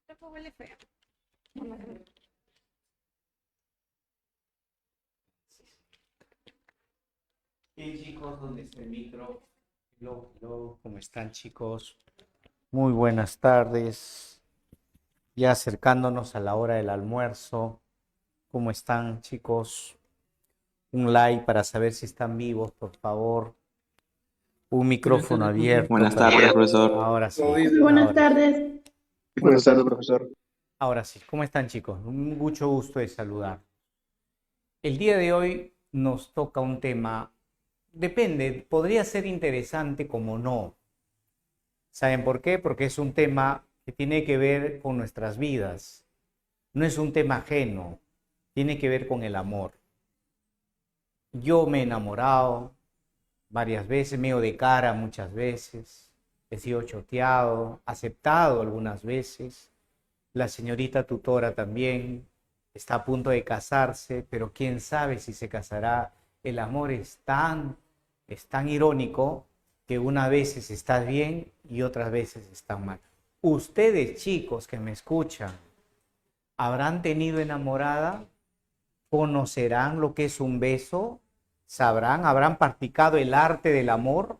Tampoco huele feo. Bien, chicos, ¿dónde está el micro? Hello, hello, ¿cómo están, chicos? Muy buenas tardes. Ya acercándonos a la hora del almuerzo. ¿Cómo están, chicos? Un like para saber si están vivos, por favor. Un Buenas micrófono tardes, profe. abierto Buenas para... tardes, profesor. Ahora sí, Buenas ahora sí. tardes. Buenas tardes, profesor. Ahora sí. ¿Cómo están, chicos? Mucho gusto de saludar. El día de hoy nos toca un tema, depende, podría ser interesante como no. ¿Saben por qué? Porque es un tema que tiene que ver con nuestras vidas. No es un tema ajeno, tiene que ver con el amor. Yo me he enamorado varias veces, me he ido de cara muchas veces, he sido choteado, aceptado algunas veces. La señorita tutora también está a punto de casarse, pero quién sabe si se casará. El amor es tan irónico que unas veces estás bien y otras veces estás mal. Ustedes, chicos que me escuchan, ¿habrán tenido enamorada? ¿Conocerán lo que es un beso? ¿Sabrán? ¿Habrán practicado el arte del amor?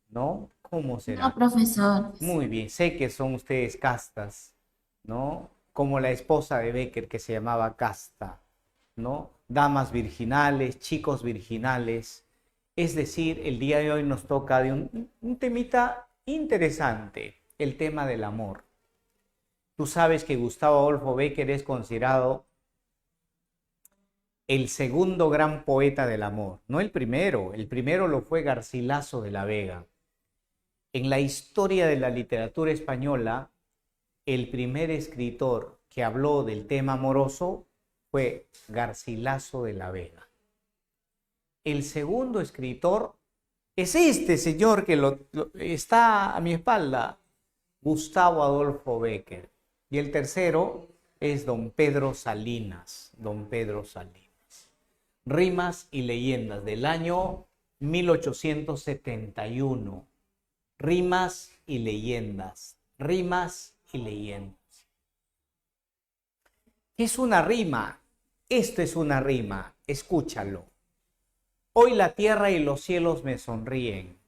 ¿No? ¿Cómo No, será? profesor. Muy bien, sé que son ustedes castas, ¿no? Como la esposa de Becker que se llamaba Casta, ¿no? Damas virginales, chicos virginales. Es decir, el día de hoy nos toca de un temita interesante, el tema del amor. Tú sabes que Gustavo Adolfo Becker es considerado el segundo gran poeta del amor, no el primero lo fue Garcilaso de la Vega. En la historia de la literatura española, el primer escritor que habló del tema amoroso fue Garcilaso de la Vega. El segundo escritor es este señor que está a mi espalda, Gustavo Adolfo Becker. Y el tercero es don Pedro Salinas, don Pedro Salinas. Rimas y leyendas del año 1871. Rimas y leyendas. Rimas y leyendas. ¿Qué es una rima? Esto es una rima. Escúchalo. Hoy la tierra y los cielos me sonríen.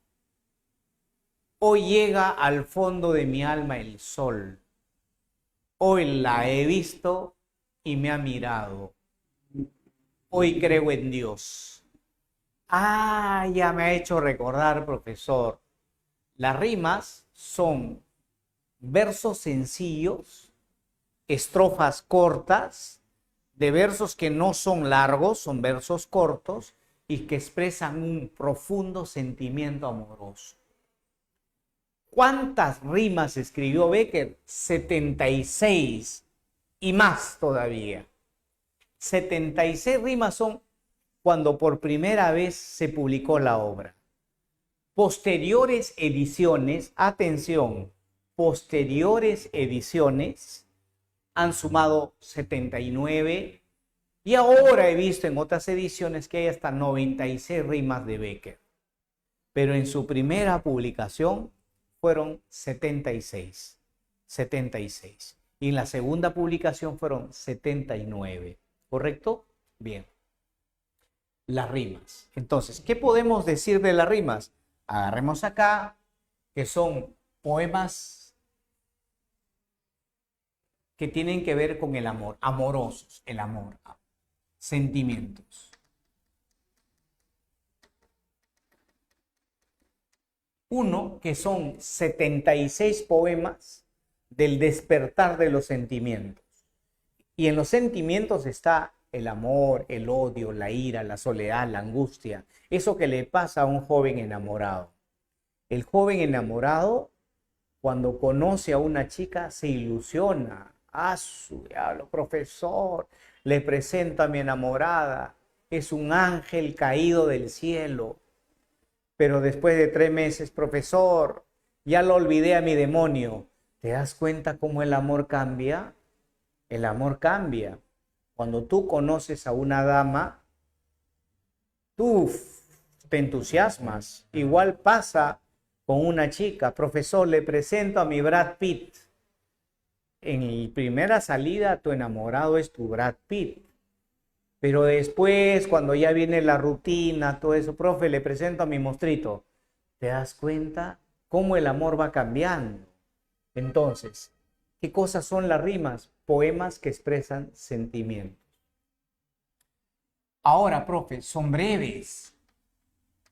Hoy llega al fondo de mi alma el sol. Hoy la he visto y me ha mirado. Hoy creo en Dios. Ah, ya me ha hecho recordar, profesor. Las rimas son versos sencillos, estrofas cortas, de versos que no son largos, son versos cortos y que expresan un profundo sentimiento amoroso. ¿Cuántas rimas escribió Becker? 76 y más todavía. 76 rimas son cuando por primera vez se publicó la obra. Posteriores ediciones, atención, posteriores ediciones han sumado 79 y ahora he visto en otras ediciones que hay hasta 96 rimas de Becker. Pero en su primera publicación fueron 76. 76. Y en la segunda publicación fueron 79. ¿Correcto? Bien. Las rimas. Entonces, ¿qué podemos decir de las rimas? Agarremos acá que son poemas que tienen que ver con el amor, amorosos, el amor, sentimientos. Uno que son 76 poemas del despertar de los sentimientos. Y en los sentimientos está el amor, el odio, la ira, la soledad, la angustia. Eso que le pasa a un joven enamorado. El joven enamorado, cuando conoce a una chica, se ilusiona. Ah, su diablo, profesor, le presento a mi enamorada. Es un ángel caído del cielo. Pero después de 3 meses, profesor, ya lo olvidé a mi demonio. ¿Te das cuenta cómo el amor cambia? El amor cambia. Cuando tú conoces a una dama, tú te entusiasmas. Igual pasa con una chica. Profesor, le presento a mi Brad Pitt. en la primera salida tu enamorado es tu Brad Pitt. Pero después, cuando ya viene la rutina, todo eso, profe, le presento a mi mostrito. ¿Te das cuenta cómo el amor va cambiando? Entonces, ¿qué cosas son las rimas? Poemas que expresan sentimientos. Ahora, profe, son breves.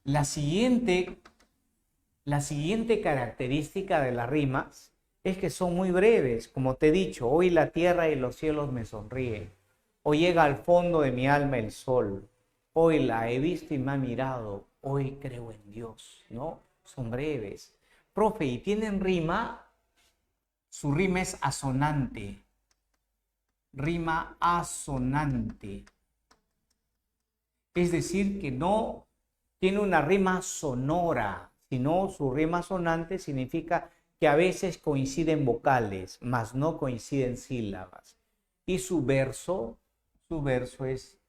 La siguiente característica de las rimas es que son muy breves. Como te he dicho, hoy la tierra y los cielos me sonríen. Hoy llega al fondo de mi alma el sol. Hoy la he visto y me ha mirado. Hoy creo en Dios, ¿no? Son breves. Profe, ¿y tienen rima? Su rima es asonante. Rima asonante. Es decir, que no tiene una rima sonora, sino su rima sonante significa que a veces coinciden vocales, mas no coinciden sílabas. Y su verso es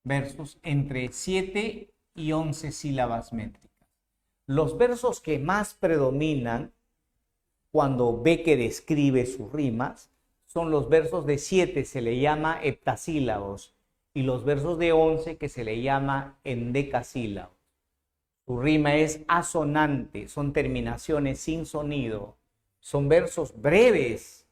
versos entre 7 y 11 sílabas métricas. Los versos que más predominan cuando Becker describe sus rimas son los versos de 7, se le llama heptasílabos, y los versos de 11 que se le llama endecasílabos. Su rima es asonante, son terminaciones sin sonido, son versos breves,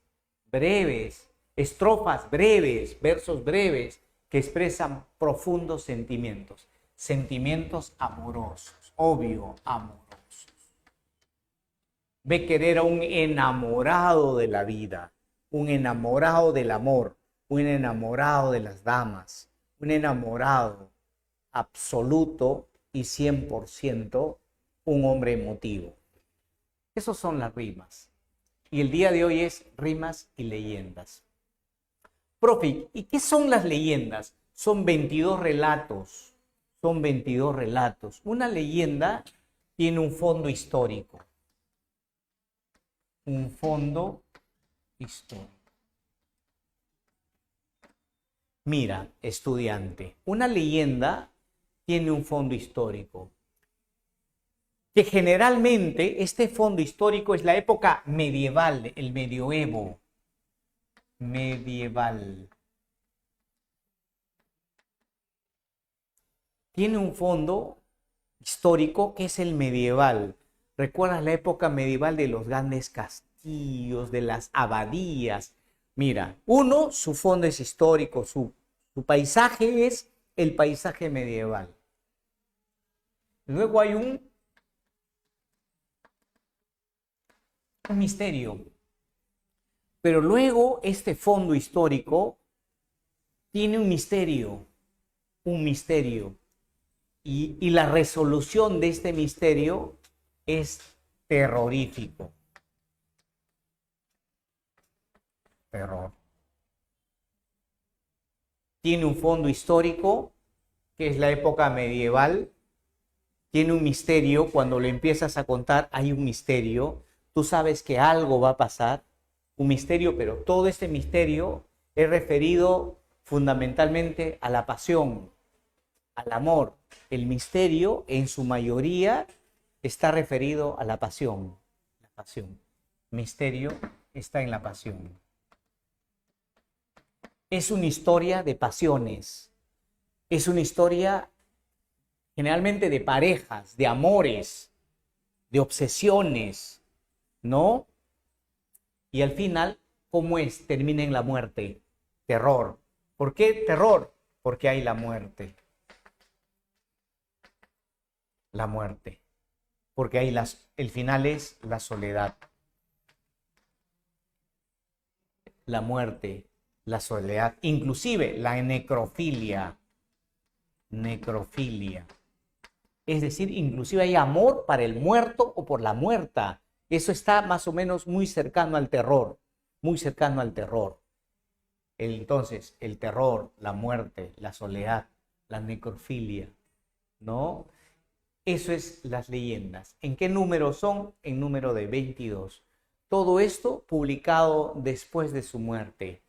estrofas breves, versos breves que expresan profundos sentimientos, sentimientos amorosos, obvio, amorosos. Becker era un enamorado de la vida, un enamorado del amor, un enamorado de las damas, un enamorado absoluto y 100% un hombre emotivo. Esas son las rimas. Y el día de hoy es rimas y leyendas. Profe, ¿y qué son las leyendas? Son 22 relatos. Son 22 relatos. Una leyenda tiene un fondo histórico. Un fondo histórico. Mira, estudiante, una leyenda tiene un fondo histórico. Que generalmente este fondo histórico es la época medieval, el medioevo. Medieval. Tiene un fondo histórico que es el medieval. ¿Recuerdas la época medieval de los grandes castillos, de las abadías? Mira, su fondo es histórico, su paisaje es el paisaje medieval. Luego hay un misterio. Pero luego este fondo histórico tiene un misterio. Y la resolución de este misterio es terrorífico. Terror. Tiene un fondo histórico, que es la época medieval. Tiene un misterio. Cuando lo empiezas a contar, hay un misterio. Tú sabes que algo va a pasar. Un misterio, pero todo este misterio es referido fundamentalmente a la pasión, al amor. El misterio, en su mayoría, está referido a la pasión. La pasión. Misterio está en la pasión. Es una historia de pasiones. Es una historia generalmente de parejas, de amores, de obsesiones, ¿no? Y al final, ¿cómo es? Termina en la muerte. Terror. ¿Por qué terror? Porque hay la muerte. La muerte. Porque hay el final es la soledad. La muerte, la soledad, inclusive la necrofilia. Necrofilia. Es decir, inclusive hay amor para el muerto o por la muerta. Eso está más o menos muy cercano al terror, muy cercano al terror. Entonces, el terror, la muerte, la soledad, la necrofilia, ¿no? Eso es las leyendas. ¿En qué número son? En número de 22. Todo esto publicado después de su muerte.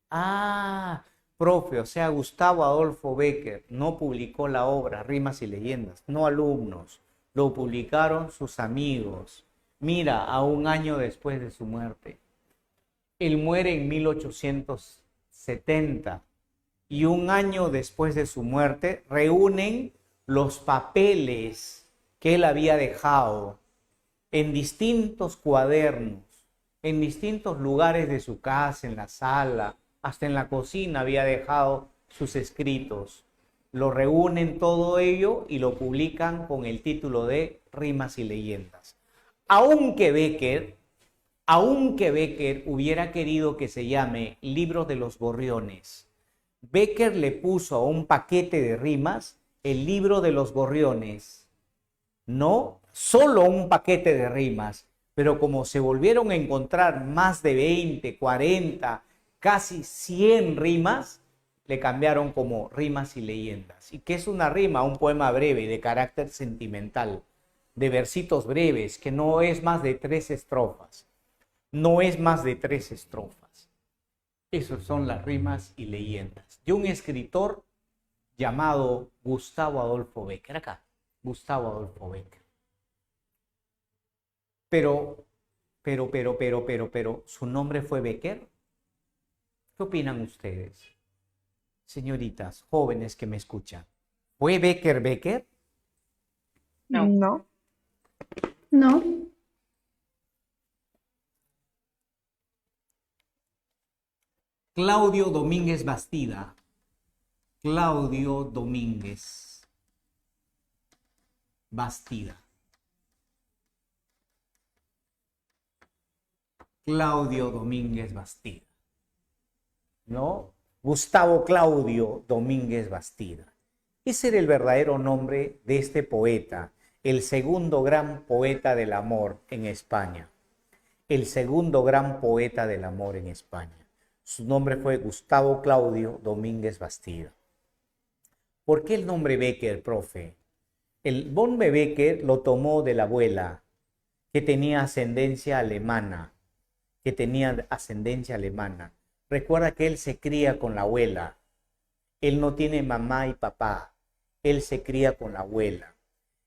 Ah, profe, o sea, Gustavo Adolfo Becker no publicó la obra Rimas y Leyendas, no alumnos, lo publicaron sus amigos. Mira, a un año después de su muerte. Él muere en 1870 y un año después de su muerte reúnen los papeles que él había dejado en distintos cuadernos, en distintos lugares de su casa, en la sala, hasta en la cocina había dejado sus escritos. Lo reúnen todo ello y lo publican con el título de Rimas y Leyendas. Aunque Bécquer hubiera querido que se llame Libro de los Gorriones, Bécquer le puso a un paquete de rimas el Libro de los Gorriones. No solo un paquete de rimas, pero como se volvieron a encontrar más de 20, 40, casi 100 rimas, le cambiaron como Rimas y Leyendas. ¿Y qué es una rima? Un poema breve de carácter sentimental, de versitos breves, que no es más de 3 estrofas. No es más de 3 estrofas. Esas son las rimas y leyendas de un escritor llamado Gustavo Adolfo Bécquer. Acá, Gustavo Adolfo Bécquer. Pero, ¿su nombre fue Bécquer? ¿Qué opinan ustedes? Señoritas, jóvenes que me escuchan. ¿Fue Bécquer? No. No. No. Claudio Domínguez Bastida. Claudio Domínguez Bastida. Claudio Domínguez Bastida. ¿No? Gustavo Claudio Domínguez Bastida. Ese era el verdadero nombre de este poeta, el segundo gran poeta del amor en España. El segundo gran poeta del amor en España. Su nombre fue Gustavo Claudio Domínguez Bastida. ¿Por qué el nombre Bécquer, profe? El nombre Bécquer lo tomó de la abuela, que tenía ascendencia alemana. Recuerda que él se cría con la abuela. Él no tiene mamá y papá. Él se cría con la abuela.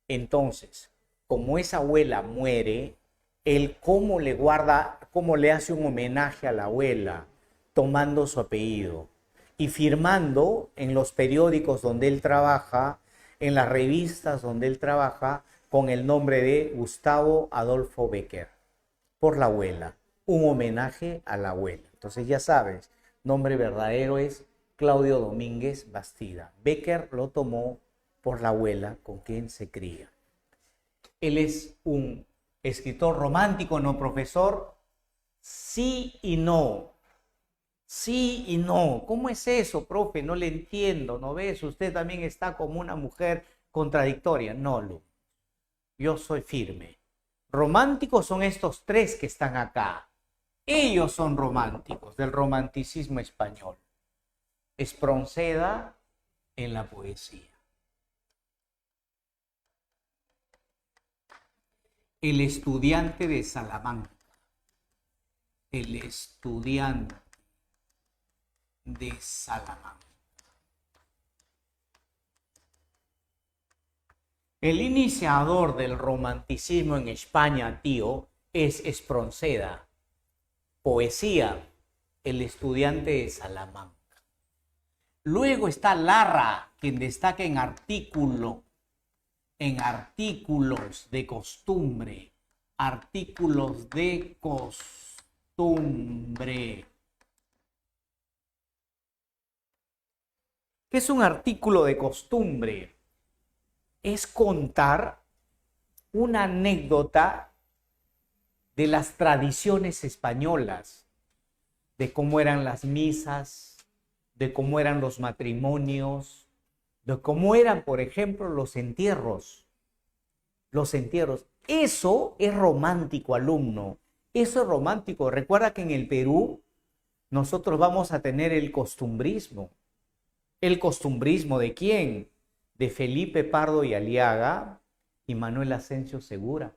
Entonces, como esa abuela muere, él cómo le hace un homenaje a la abuela, tomando su apellido y firmando en los periódicos donde él trabaja, en las revistas donde él trabaja, con el nombre de Gustavo Adolfo Bécquer, por la abuela, un homenaje a la abuela. Entonces ya sabes, nombre verdadero es Claudio Domínguez Bastida. Bécquer lo tomó por la abuela con quien se cría. Él es un escritor romántico, ¿no, profesor? Sí y no. Sí y no. ¿Cómo es eso, profe? No le entiendo. ¿No ves? Usted también está como una mujer contradictoria. No, Lu. Yo soy firme. Románticos son estos 3 que están acá. Ellos son románticos, del romanticismo español. Espronceda en la poesía. El estudiante de Salamanca. El estudiante de Salamanca. El iniciador del romanticismo en España, tío, es Espronceda. Poesía, el estudiante de Salamanca. Luego está Larra, quien destaca en artículos de costumbre. Artículos de costumbre. ¿Qué es un artículo de costumbre? Es contar una anécdota de las tradiciones españolas, de cómo eran las misas, de cómo eran los matrimonios, de cómo eran, por ejemplo, los entierros. Los entierros. Eso es romántico, alumno. Eso es romántico. Recuerda que en el Perú nosotros vamos a tener el costumbrismo. ¿El costumbrismo de quién? De Felipe Pardo y Aliaga y Manuel Asensio Segura.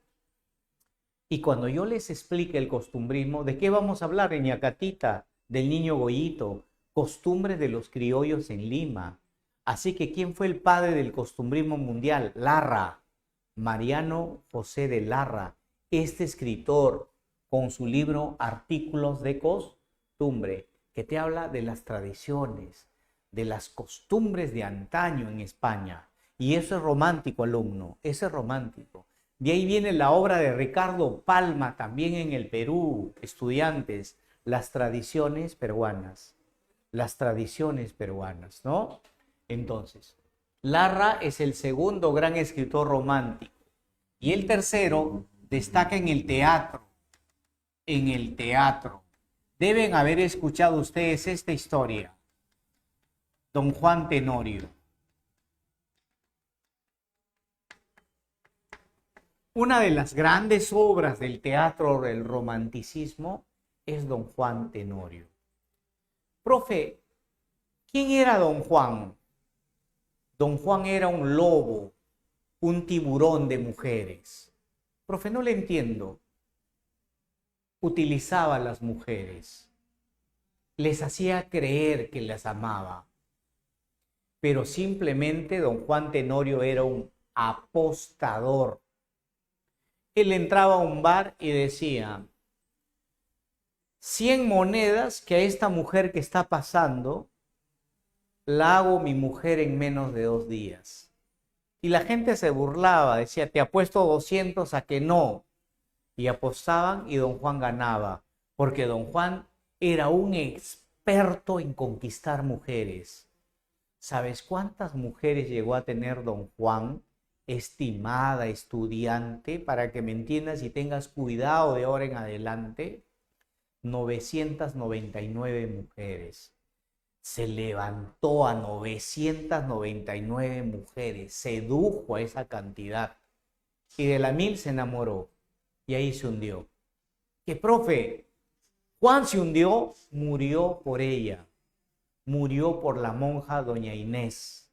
Y cuando yo les explique el costumbrismo, ¿de qué vamos a hablar en Ñacatita? Del niño Goyito, costumbres de los criollos en Lima. Así que, ¿quién fue el padre del costumbrismo mundial? Larra, Mariano José de Larra, este escritor con su libro Artículos de Costumbre, que te habla de las tradiciones, de las costumbres de antaño en España. Y eso es romántico, alumno, eso es romántico. De ahí viene la obra de Ricardo Palma, también en el Perú, estudiantes, las tradiciones peruanas. Las tradiciones peruanas, ¿no? Entonces, Larra es el segundo gran escritor romántico. Y el tercero destaca en el teatro. En el teatro. Deben haber escuchado ustedes esta historia. Don Juan Tenorio. Una de las grandes obras del teatro del romanticismo es Don Juan Tenorio. Profe, ¿quién era Don Juan? Don Juan era un lobo, un tiburón de mujeres. Profe, no le entiendo. Utilizaba a las mujeres. Les hacía creer que las amaba. Pero simplemente Don Juan Tenorio era un apostador. Él entraba a un bar y decía: 100 monedas que a esta mujer que está pasando la hago mi mujer en menos de 2 días. Y la gente se burlaba, decía: te apuesto 200 a que no. Y apostaban y don Juan ganaba, porque don Juan era un experto en conquistar mujeres. ¿Sabes cuántas mujeres llegó a tener don Juan? Estimada estudiante, para que me entiendas y tengas cuidado de ahora en adelante. 999 mujeres. Se levantó a 999 mujeres, sedujo a esa cantidad y de la 1000 se enamoró y ahí se hundió. ¿Qué, profe? Juan se hundió, murió por ella, murió por la monja doña Inés.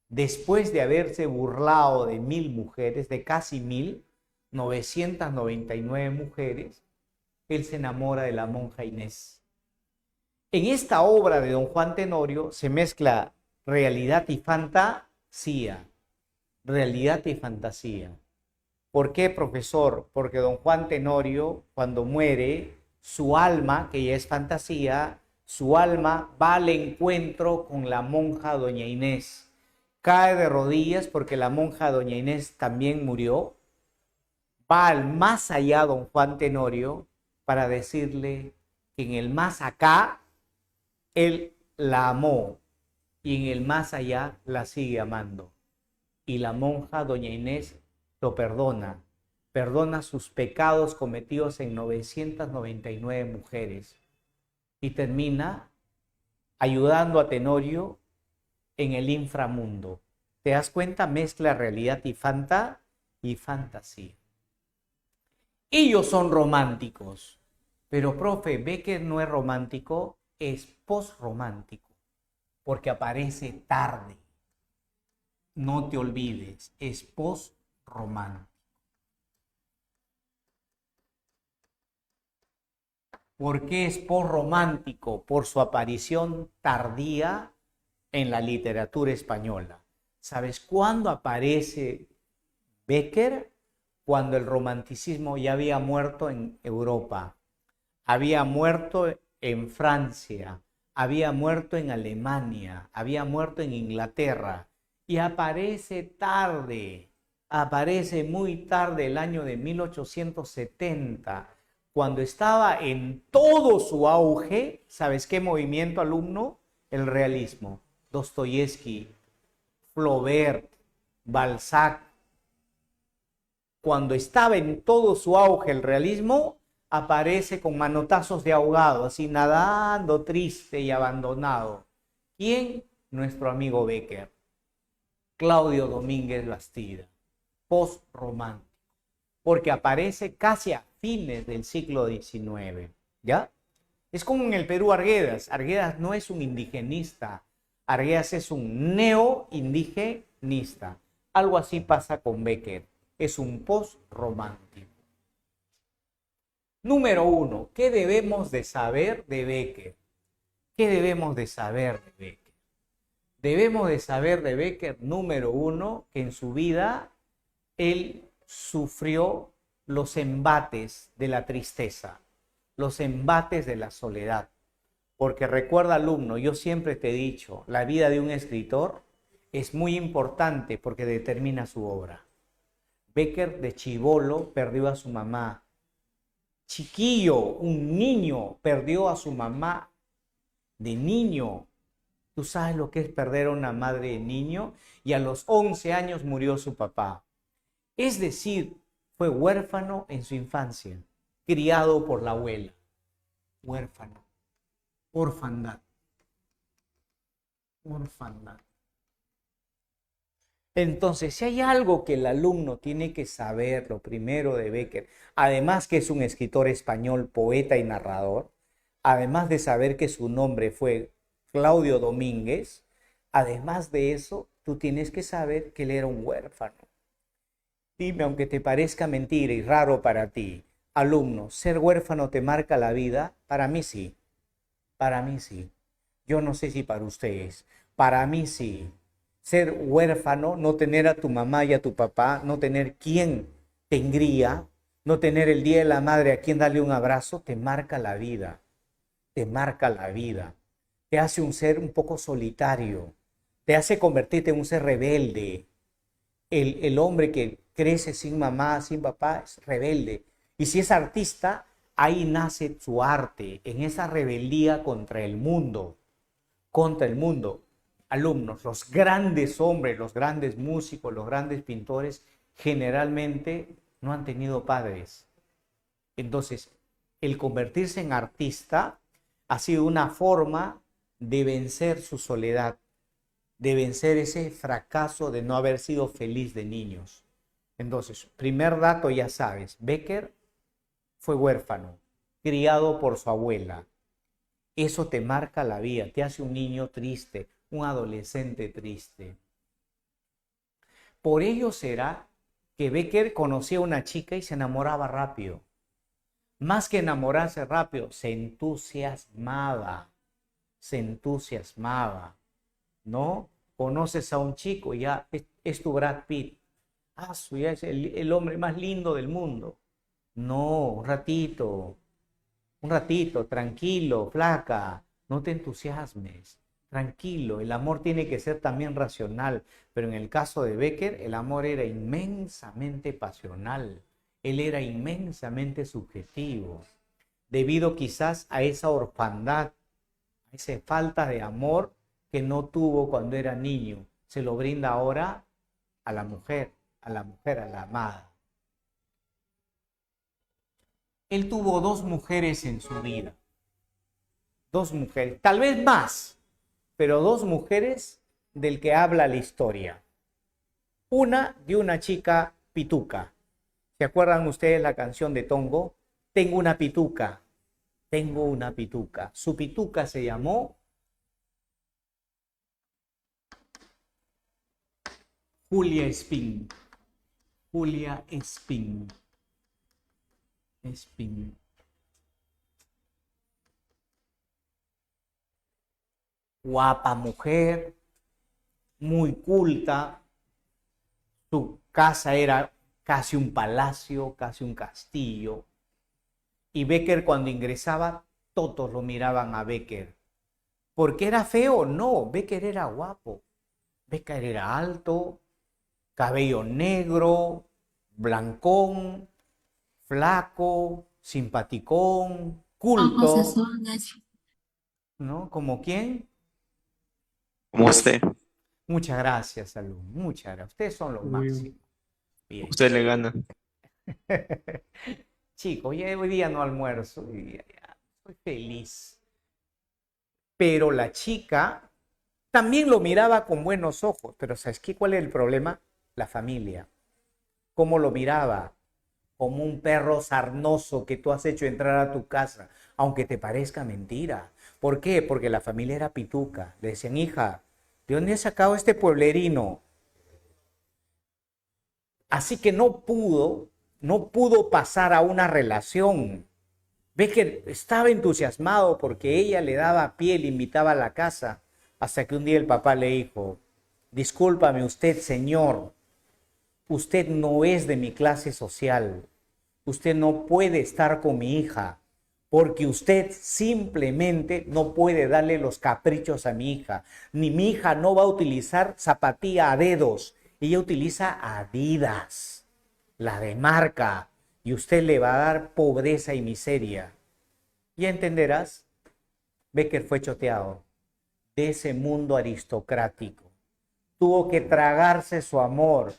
Después de haberse burlado de 1000 mujeres, de casi 1999 mujeres, él se enamora de la monja Inés. En esta obra de don Juan Tenorio se mezcla realidad y fantasía. Realidad y fantasía. ¿Por qué, profesor? Porque don Juan Tenorio, cuando muere, su alma, que ya es fantasía, su alma va al encuentro con la monja doña Inés. Cae de rodillas porque la monja doña Inés también murió. Va al más allá don Juan Tenorio para decirle que en el más acá él la amó y en el más allá la sigue amando. Y la monja doña Inés lo perdona. Perdona sus pecados cometidos en 999 mujeres. Y termina ayudando a Tenorio en el inframundo. ¿Te das cuenta? Mezcla realidad y fantasía. Ellos son románticos. Pero, profe, Becker no es romántico, es posromántico, porque aparece tarde. No te olvides, es posromántico. ¿Por qué es posromántico? Por su aparición tardía en la literatura española. ¿Sabes cuándo aparece Becker? Cuando el romanticismo ya había muerto en Europa. Había muerto en Francia, había muerto en Alemania, había muerto en Inglaterra y aparece tarde, aparece muy tarde, el año de 1870, cuando estaba en todo su auge. ¿Sabes qué movimiento, alumno? El realismo. Dostoyevsky, Flaubert, Balzac. Cuando estaba en todo su auge el realismo, aparece con manotazos de ahogado, así nadando triste y abandonado. ¿Quién? Nuestro amigo Becker. Claudio Domínguez Bastida, postromántico, porque aparece casi a fines del siglo XIX, ¿ya? Es como en el Perú Arguedas. Arguedas no es un indigenista, Arguedas es un neo-indigenista. Algo así pasa con Becker, es un postromántico. Número 1, ¿qué debemos de saber de Becker? ¿Qué debemos de saber de Becker? Debemos de saber de Becker, número 1, que en su vida él sufrió los embates de la tristeza, los embates de la soledad. Porque recuerda, alumno, yo siempre te he dicho, la vida de un escritor es muy importante porque determina su obra. Bécquer de chibolo perdió a su mamá. Chiquillo, un niño, perdió a su mamá de niño. ¿Tú sabes lo que es perder a una madre de niño? Y a los 11 años murió su papá. Es decir, fue huérfano en su infancia, criado por la abuela. Huérfano. Orfandad. Orfandad. Entonces, si hay algo que el alumno tiene que saber, lo primero de Bécquer, además que es un escritor español, poeta y narrador, además de saber que su nombre fue Claudio Domínguez, además de eso, tú tienes que saber que él era un huérfano. Dime, aunque te parezca mentira y raro para ti, alumno, ¿ser huérfano te marca la vida? Para mí sí. Para mí sí. Yo no sé si para ustedes. Para mí sí. Ser huérfano, no tener a tu mamá y a tu papá, no tener quien te engría, no tener el día de la madre a quien darle un abrazo, te marca la vida. Te marca la vida. Te hace un ser un poco solitario. Te hace convertirte en un ser rebelde. El hombre que crece sin mamá, sin papá, es rebelde. Y si es artista, ahí nace su arte, en esa rebeldía contra el mundo. Contra el mundo. Alumnos, los grandes hombres, los grandes músicos, los grandes pintores, generalmente no han tenido padres. Entonces, el convertirse en artista ha sido una forma de vencer su soledad, de vencer ese fracaso de no haber sido feliz de niños. Entonces, primer dato ya sabes, Bécquer fue huérfano, criado por su abuela. Eso te marca la vida, te hace un niño triste, un adolescente triste. Por ello será que Bécquer conocía a una chica y se enamoraba rápido. Más que enamorarse rápido, se entusiasmaba, ¿no? Conoces a un chico y ya es tu Brad Pitt. Ya es el hombre más lindo del mundo. No, un ratito, tranquilo, flaca, no te entusiasmes, tranquilo, el amor tiene que ser también racional, pero en el caso de Bécquer, el amor era inmensamente pasional, él era inmensamente subjetivo, debido quizás a esa orfandad, a esa falta de amor que no tuvo cuando era niño, se lo brinda ahora a la mujer, a la amada. Él tuvo 2 mujeres en su vida. 2 mujeres, tal vez más, pero 2 mujeres del que habla la historia. Una de una chica pituca. ¿Se acuerdan ustedes la canción de Tongo? Tengo una pituca. Tengo una pituca. Su pituca se llamó Julia Espín. Julia Espín. Espín. Guapa mujer, muy culta. Su casa era casi un palacio, casi un castillo. Y Bécquer cuando ingresaba, todos lo miraban a Bécquer. ¿Porque era feo? No, Bécquer era guapo. Bécquer era alto, cabello negro, blancón, flaco, simpaticón, culto, Ojos azules. ¿no? ¿Como quién? Como usted. Muchas gracias, alumno. Muchas gracias. Ustedes son los máximos. Bien. Usted le gana. Chicos, ya hoy día no almuerzo y ya soy feliz. Pero la chica también lo miraba con buenos ojos. Pero ¿sabes qué? ¿Cuál es el problema? La familia. ¿Cómo lo miraba? Como un perro sarnoso que tú has hecho entrar a tu casa, aunque te parezca mentira. ¿Por qué? Porque la familia era pituca. Le decían, hija, ¿de dónde has sacado este pueblerino? Así que no pudo pasar a una relación. Ves que estaba entusiasmado porque ella le daba pie, le invitaba a la casa, hasta que un día el papá le dijo, discúlpame usted, señor, usted no es de mi clase social. usted no puede estar con mi hija, porque usted simplemente no puede darle los caprichos a mi hija. Ni mi hija no va a utilizar zapatilla a dedos, ella utiliza Adidas, la de marca, y usted le va a dar pobreza y miseria. Ya entenderás, Becker fue choteado de ese mundo aristocrático. Tuvo que tragarse su amor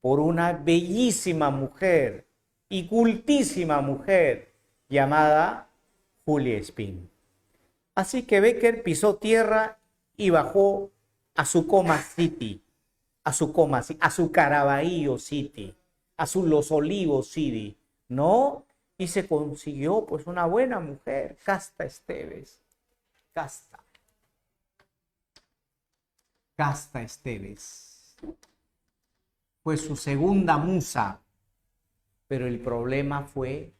por una bellísima mujer y cultísima mujer llamada Julia Spin. Así que Becker pisó tierra y bajó a su Coma City, a su Caraballo City, a su Los Olivos City, ¿no? Y se consiguió pues una buena mujer, Casta Esteves, Casta Esteves. Fue su segunda musa, pero el problema fue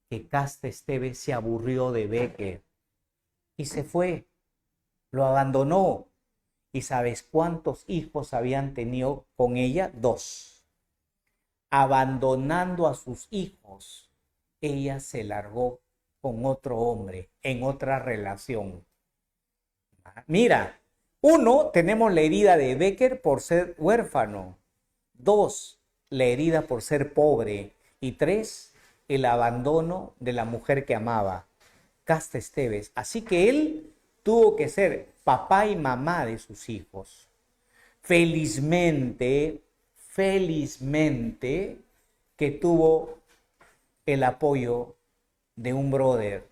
que Casta Esteves se aburrió de Becker y se fue, lo abandonó. ¿Y sabes cuántos hijos habían tenido con ella? 2. Abandonando a sus hijos, ella se largó con otro hombre, en otra relación. Mira, 1, tenemos la herida de Becker por ser huérfano. 2, la herida por ser pobre. Y 3, el abandono de la mujer que amaba, Casta Esteves. Así que él tuvo que ser papá y mamá de sus hijos. Felizmente que tuvo el apoyo de un brother,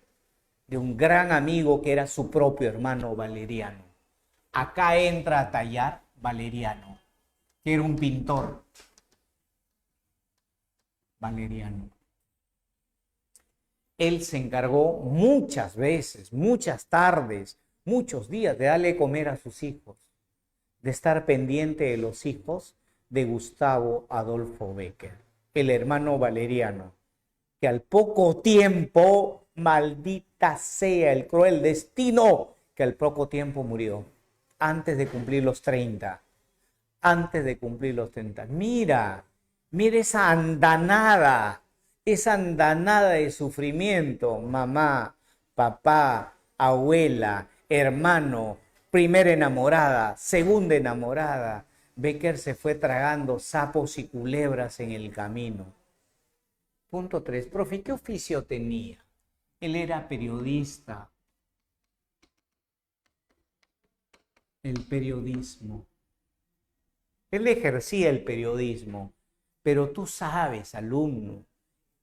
de un gran amigo que era su propio hermano Valeriano. Acá entra a tallar Valeriano, que era un pintor. Valeriano. Él se encargó muchas veces, muchas tardes, muchos días de darle comer a sus hijos, de estar pendiente de los hijos de Gustavo Adolfo Becker, el hermano Valeriano, que al poco tiempo, maldita sea el cruel destino, que al poco tiempo murió, antes de cumplir los 30. Mira esa andanada de sufrimiento, mamá, papá, abuela, hermano, primera enamorada, segunda enamorada. Becker se fue tragando sapos y culebras en el camino. Punto 3. Profe, ¿qué oficio tenía? Él era periodista. El periodismo. Él ejercía el periodismo, pero tú sabes, alumno,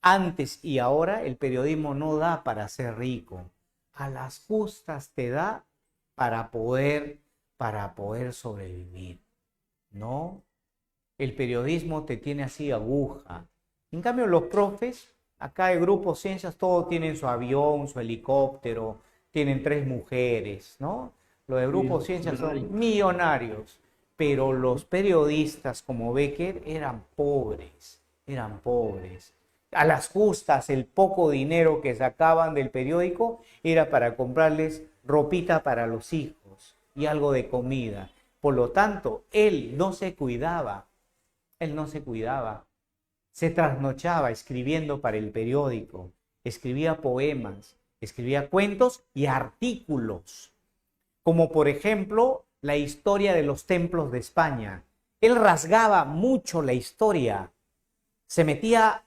antes y ahora el periodismo no da para ser rico. A las justas te da para poder sobrevivir, ¿no? El periodismo te tiene así aguja. En cambio, los profes, acá el grupo Ciencias, todos tienen su avión, su helicóptero, tienen 3 mujeres, ¿no? Los de grupo Ciencias son millonarios, pero los periodistas como Becker eran pobres. A las justas, el poco dinero que sacaban del periódico era para comprarles ropita para los hijos y algo de comida. Por lo tanto, él no se cuidaba. Se trasnochaba escribiendo para el periódico, escribía poemas, escribía cuentos y artículos, como por ejemplo la historia de los templos de España. Él rasgaba mucho la historia, se metía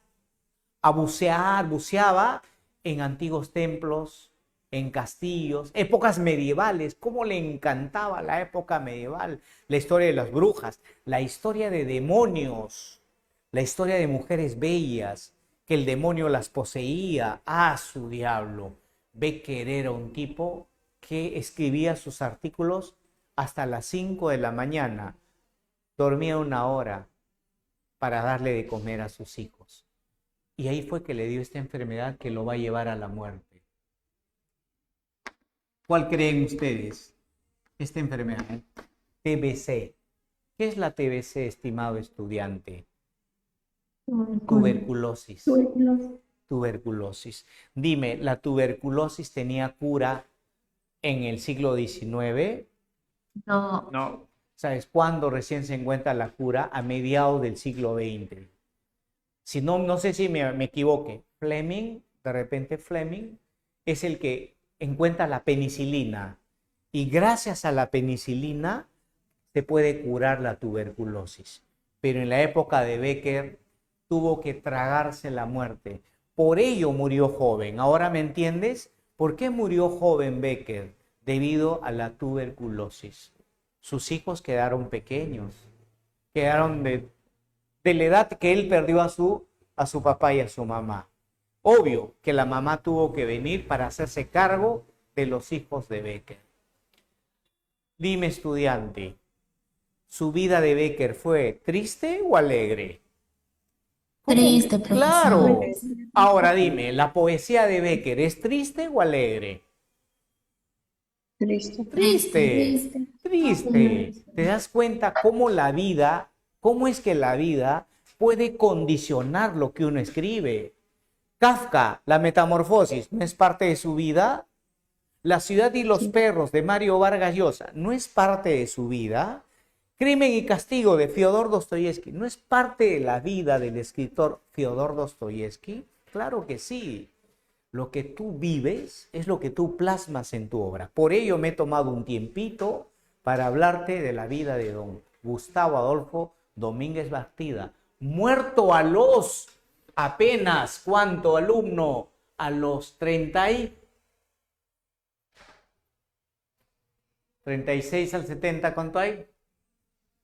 a buceaba en antiguos templos, en castillos, épocas medievales. Cómo le encantaba la época medieval, la historia de las brujas, la historia de demonios, la historia de mujeres bellas, que el demonio las poseía. ¡Ah, su diablo! Becker era un tipo que escribía sus artículos hasta las 5 de la mañana, dormía 1 hora para darle de comer a sus hijos. Y ahí fue que le dio esta enfermedad que lo va a llevar a la muerte. ¿Cuál creen ustedes? Esta enfermedad, TBC. ¿Qué es la TBC, estimado estudiante? Tuberculosis. Tuberculosis. Dime, ¿la tuberculosis tenía cura en el siglo XIX? No. ¿Sabes cuándo recién se encuentra la cura? A mediados del siglo XX. Si no sé si me equivoqué. Fleming, de repente Fleming, es el que encuentra la penicilina. Y gracias a la penicilina se puede curar la tuberculosis. Pero en la época de Becker tuvo que tragarse la muerte. Por ello murió joven. ¿Ahora me entiendes? ¿Por qué murió joven Becker? Debido a la tuberculosis. Sus hijos quedaron pequeños. Quedaron de la edad que él perdió a su papá y a su mamá. Obvio que la mamá tuvo que venir para hacerse cargo de los hijos de Becker. Dime, estudiante, ¿su vida de Becker fue triste o alegre? Triste, Claro. profesor. Ahora dime, ¿la poesía de Becker es triste o alegre? Triste. Triste, triste. ¿Te das cuenta cómo la vida, cómo es que la vida puede condicionar lo que uno escribe? Kafka, La Metamorfosis, ¿no es parte de su vida? La ciudad y los perros de Mario Vargas Llosa, ¿no es parte de su vida? Crimen y castigo de Fyodor Dostoyevsky, ¿no es parte de la vida del escritor Fyodor Dostoyevsky? Claro que sí. Lo que tú vives es lo que tú plasmas en tu obra. Por ello me he tomado un tiempito para hablarte de la vida de don Gustavo Adolfo Domínguez Bastida, muerto a los apenas, ¿cuánto, alumno? A los 36 al 70, ¿cuánto hay?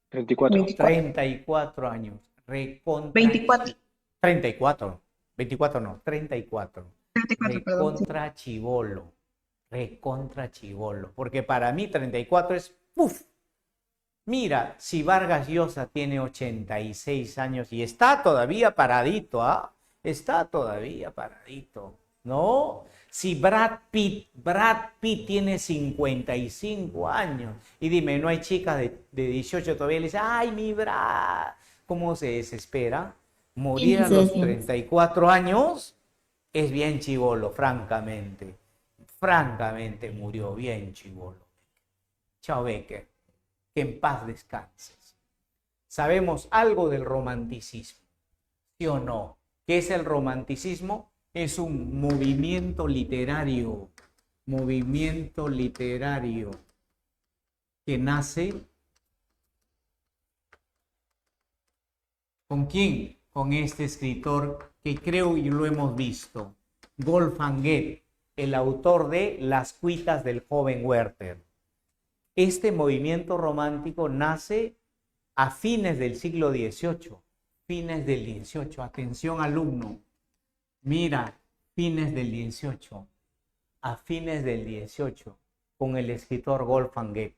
34. 34 años. Recontra 24. 34. 24 no, 34. 34, perdón. Recontra chibolo. Recontra chibolo. Porque para mí 34 es ¡puf! Mira, si Vargas Llosa tiene 86 años y está todavía paradito, ¿ah? Está todavía paradito, ¿no? Si Brad Pitt tiene 55 años y dime, no hay chicas de 18 todavía, le dice, ay, mi Brad, ¿cómo se desespera? Morir a los 34 años es bien chibolo, francamente. Francamente murió bien chibolo. Chao, Becker. Que en paz descanses. ¿Sabemos algo del romanticismo? ¿Sí o no? ¿Qué es el romanticismo? Es un movimiento literario que nace ¿con quién? Con este escritor que creo y lo hemos visto, Wolfgang Goethe, el autor de Las cuitas del joven Werther. Este movimiento romántico nace a fines del siglo XVIII. Fines del XVIII. Atención, alumno. Mira, fines del XVIII. A fines del XVIII, con el escritor Wolfgang Goethe.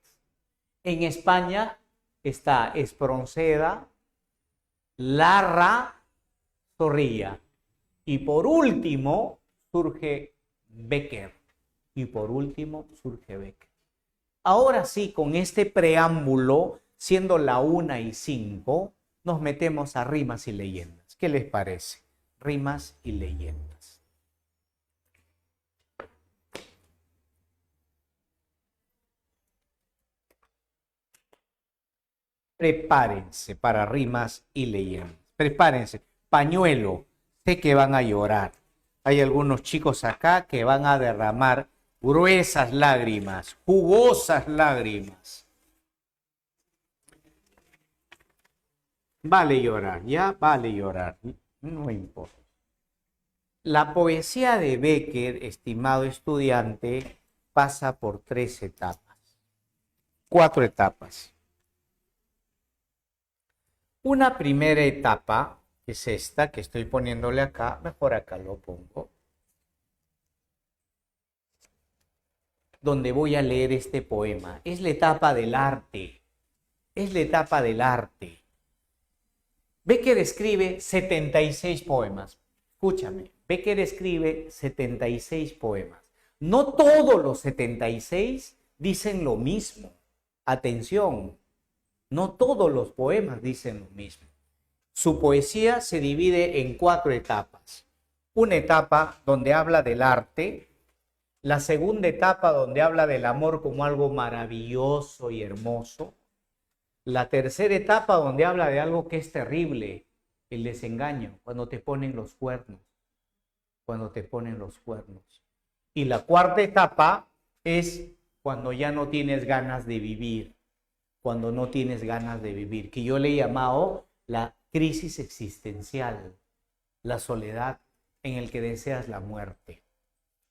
En España está Espronceda, Larra, Zorrilla. Y por último surge Becker. Ahora sí, con este preámbulo, siendo la 1:05, nos metemos a rimas y leyendas. ¿Qué les parece? Rimas y leyendas. Prepárense para rimas y leyendas. Prepárense. Pañuelo. Sé que van a llorar. Hay algunos chicos acá que van a derramar gruesas lágrimas, jugosas lágrimas. Vale llorar, ya vale llorar, no importa. La poesía de Becker, estimado estudiante, pasa por 3 etapas, 4 etapas. Una primera etapa, que es esta que estoy poniéndole acá, mejor acá lo pongo, donde voy a leer este poema. Es la etapa del arte. Es la etapa del arte. Becker escribe 76 poemas. Escúchame, Becker escribe 76 poemas. No todos los 76 dicen lo mismo. Atención, no todos los poemas dicen lo mismo. Su poesía se divide en 4 etapas. Una etapa donde habla del arte. La segunda etapa donde habla del amor como algo maravilloso y hermoso. La tercera etapa donde habla de algo que es terrible, el desengaño, cuando te ponen los cuernos. cuando te ponen los cuernos. Y la cuarta etapa es cuando ya no tienes ganas de vivir, cuando no tienes ganas de vivir, que yo le he llamado la crisis existencial, la soledad en el que deseas la muerte.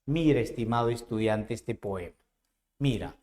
Mira, estimado estudiante, este poema. Mira,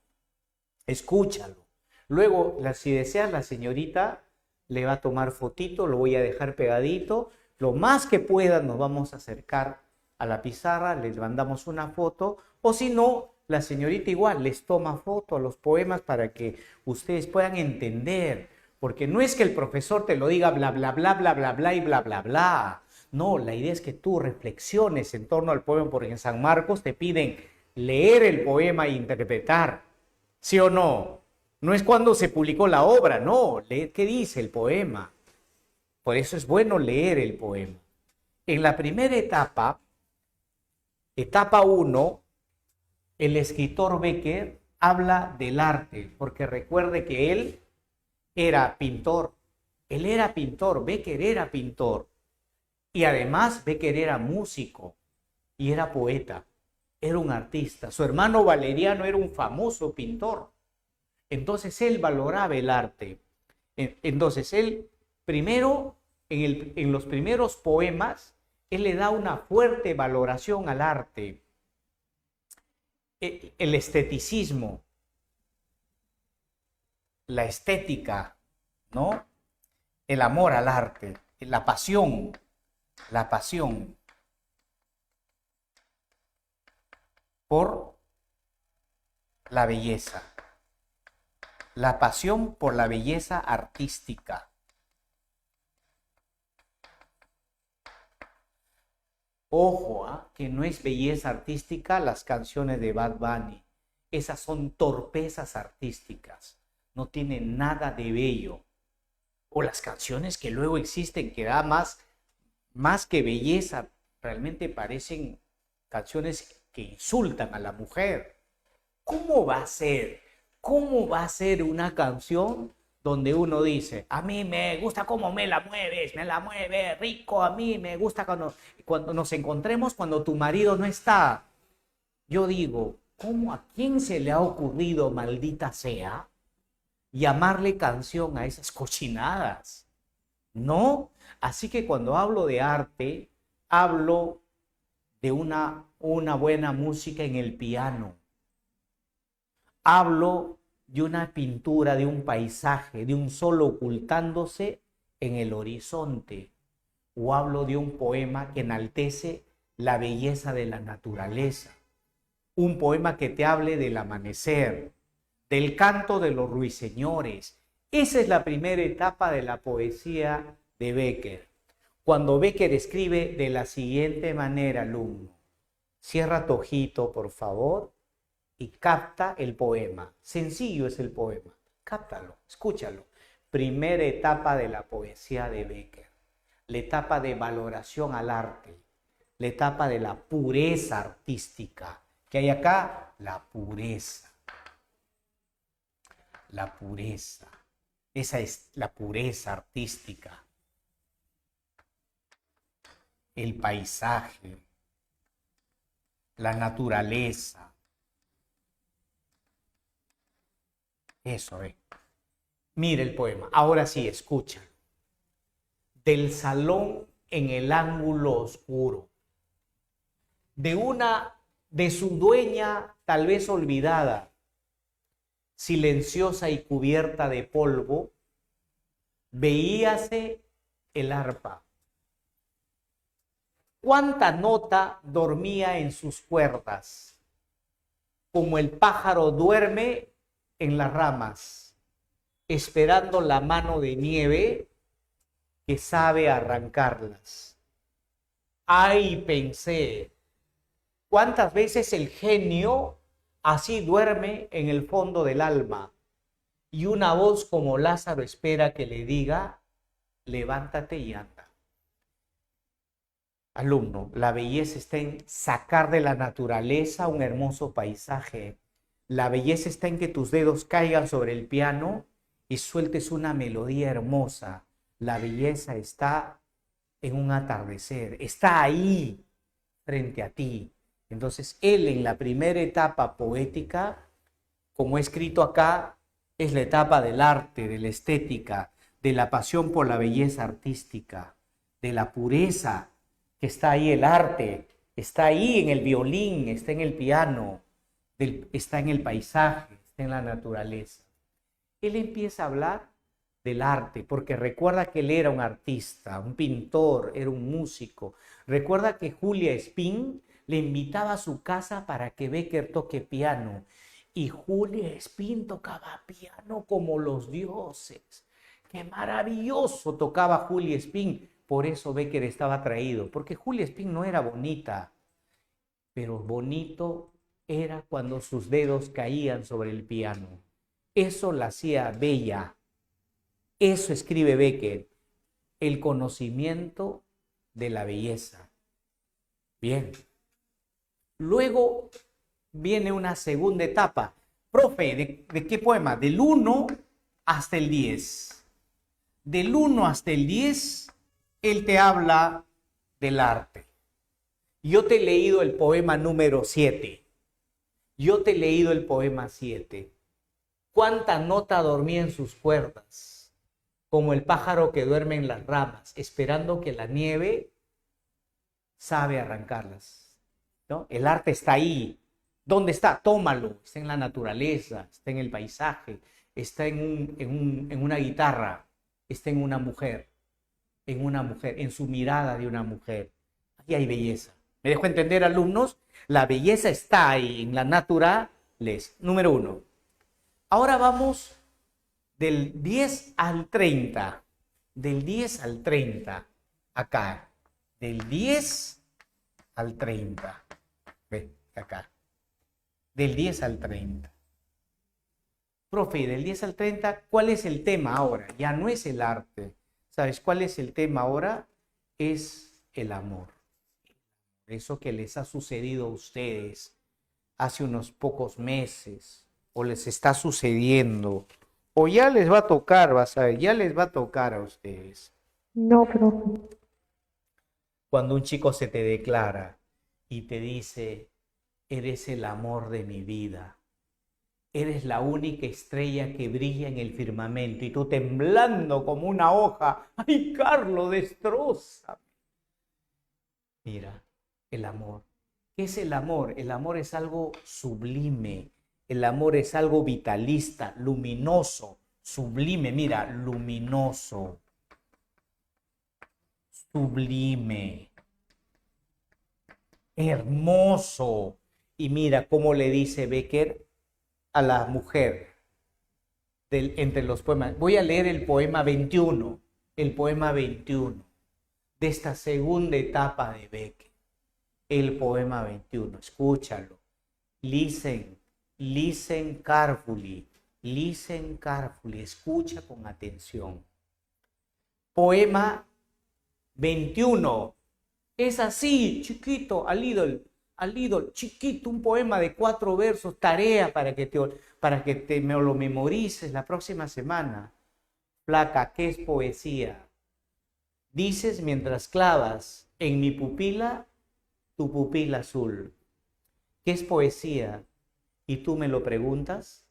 escúchalo. Luego, si deseas, la señorita le va a tomar fotito, lo voy a dejar pegadito. Lo más que pueda nos vamos a acercar a la pizarra, les mandamos una foto, o si no, la señorita igual les toma foto a los poemas para que ustedes puedan entender. Porque no es que el profesor te lo diga bla, bla, bla, bla, bla, bla y bla, bla, bla. No, la idea es que tú reflexiones en torno al poema, porque en San Marcos te piden leer el poema e interpretar. ¿Sí o no? No es cuando se publicó la obra, no. ¿Qué dice el poema? Por eso es bueno leer el poema. En la primera etapa, etapa 1, el escritor Becker habla del arte, porque recuerde que él era pintor. Él era pintor, Becker era pintor. Y además Becker era músico y era poeta, era un artista. Su hermano Valeriano era un famoso pintor. Entonces él valoraba el arte. Entonces él primero, en los primeros poemas, él le da una fuerte valoración al arte. El esteticismo, la estética, ¿no? El amor al arte, la pasión por la belleza, la pasión por la belleza artística. Ojo, que no es belleza artística las canciones de Bad Bunny. Esas son torpezas artísticas. No tienen nada de bello. O las canciones que luego existen que da más que belleza, realmente parecen canciones que insultan a la mujer. ¿Cómo va a ser? ¿Cómo va a ser una canción donde uno dice, a mí me gusta cómo me la mueve rico, a mí me gusta cuando nos encontremos cuando tu marido no está? Yo digo, ¿cómo a quién se le ha ocurrido, maldita sea, llamarle canción a esas cochinadas? ¿No? Así que cuando hablo de arte, hablo de una buena música en el piano. Hablo de una pintura, de un paisaje, de un sol ocultándose en el horizonte. O hablo de un poema que enaltece la belleza de la naturaleza. Un poema que te hable del amanecer, del canto de los ruiseñores. Esa es la primera etapa de la poesía de Becker. Cuando Becker escribe de la siguiente manera, alumno, cierra tu ojito, por favor, y capta el poema. Sencillo es el poema. Cáptalo, escúchalo. Primera etapa de la poesía de Becker. La etapa de valoración al arte. La etapa de la pureza artística. ¿Qué hay acá? La pureza. La pureza. Esa es la pureza artística. El paisaje. La naturaleza. Eso es. Mira el poema. Ahora sí, escucha. Del salón en el ángulo oscuro. De su dueña tal vez olvidada, silenciosa y cubierta de polvo, veíase el arpa. Cuánta nota dormía en sus cuerdas, como el pájaro duerme en las ramas, esperando la mano de nieve que sabe arrancarlas. Ay, pensé, ¿cuántas veces el genio así duerme en el fondo del alma? Y una voz como Lázaro espera que le diga, levántate y anda. Alumno, la belleza está en sacar de la naturaleza un hermoso paisaje. La belleza está en que tus dedos caigan sobre el piano y sueltes una melodía hermosa. La belleza está en un atardecer. Está ahí, frente a ti. Entonces, él en la primera etapa poética, como he escrito acá, es la etapa del arte, de la estética, de la pasión por la belleza artística, de la pureza, que está ahí el arte, está ahí en el violín, está en el piano, está en el paisaje, está en la naturaleza. Él empieza a hablar del arte, porque recuerda que él era un artista, un pintor, era un músico. Recuerda que Julia Espín le invitaba a su casa para que Bécquer toque piano. Y Julia Espín tocaba piano como los dioses. ¡Qué maravilloso tocaba Julia Espín! Por eso Bécquer estaba atraído, porque Julia Espín no era bonita, pero bonito era cuando sus dedos caían sobre el piano. Eso la hacía bella. Eso escribe Bécquer, el conocimiento de la belleza. Bien. Luego viene una segunda etapa. Profe, ¿de qué poema? Del 1 hasta el 10. Del 1 hasta el 10, él te habla del arte. Yo te he leído el poema número 7. Yo te he leído el poema 7. ¿Cuánta nota dormía en sus cuerdas? Como el pájaro que duerme en las ramas, esperando que la nieve sabe arrancarlas, ¿no? El arte está ahí. ¿Dónde está? Tómalo. Está en la naturaleza, está en el paisaje, está en una guitarra, está en una mujer, en su mirada de una mujer. Ahí hay belleza. ¿Me dejo entender, alumnos? La belleza está ahí, en la naturaleza. Número 1. Ahora vamos del 10 al 30. Del 10 al 30. Acá. Del 10 al 30. Ve, acá. Del 10 al 30. Profe, del 10 al 30, ¿cuál es el tema ahora? Ya no es el arte. ¿Sabes cuál es el tema ahora? Es el amor. Eso que les ha sucedido a ustedes hace unos pocos meses, o les está sucediendo, o ya les va a tocar, vas a ver, ya les va a tocar a ustedes. No, profe. Cuando un chico se te declara y te dice, eres el amor de mi vida, eres la única estrella que brilla en el firmamento, y tú temblando como una hoja, ¡ay, Carlos, destroza! Mira, el amor. ¿Qué es el amor? El amor es algo sublime, el amor es algo vitalista, luminoso, sublime, mira, luminoso, sublime, hermoso. Y mira cómo le dice Bécquer a la mujer entre los poemas. Voy a leer el poema 21 de esta segunda etapa de Bécquer. El poema 21, escúchalo. Listen carefully, escucha con atención. Poema 21, es así, chiquito, al idol, chiquito, un poema de 4 versos, tarea para que me lo memorices la próxima semana. Flaca, ¿qué es poesía? Dices mientras clavas en mi pupila tu pupila azul. ¿Qué es poesía? Y tú me lo preguntas.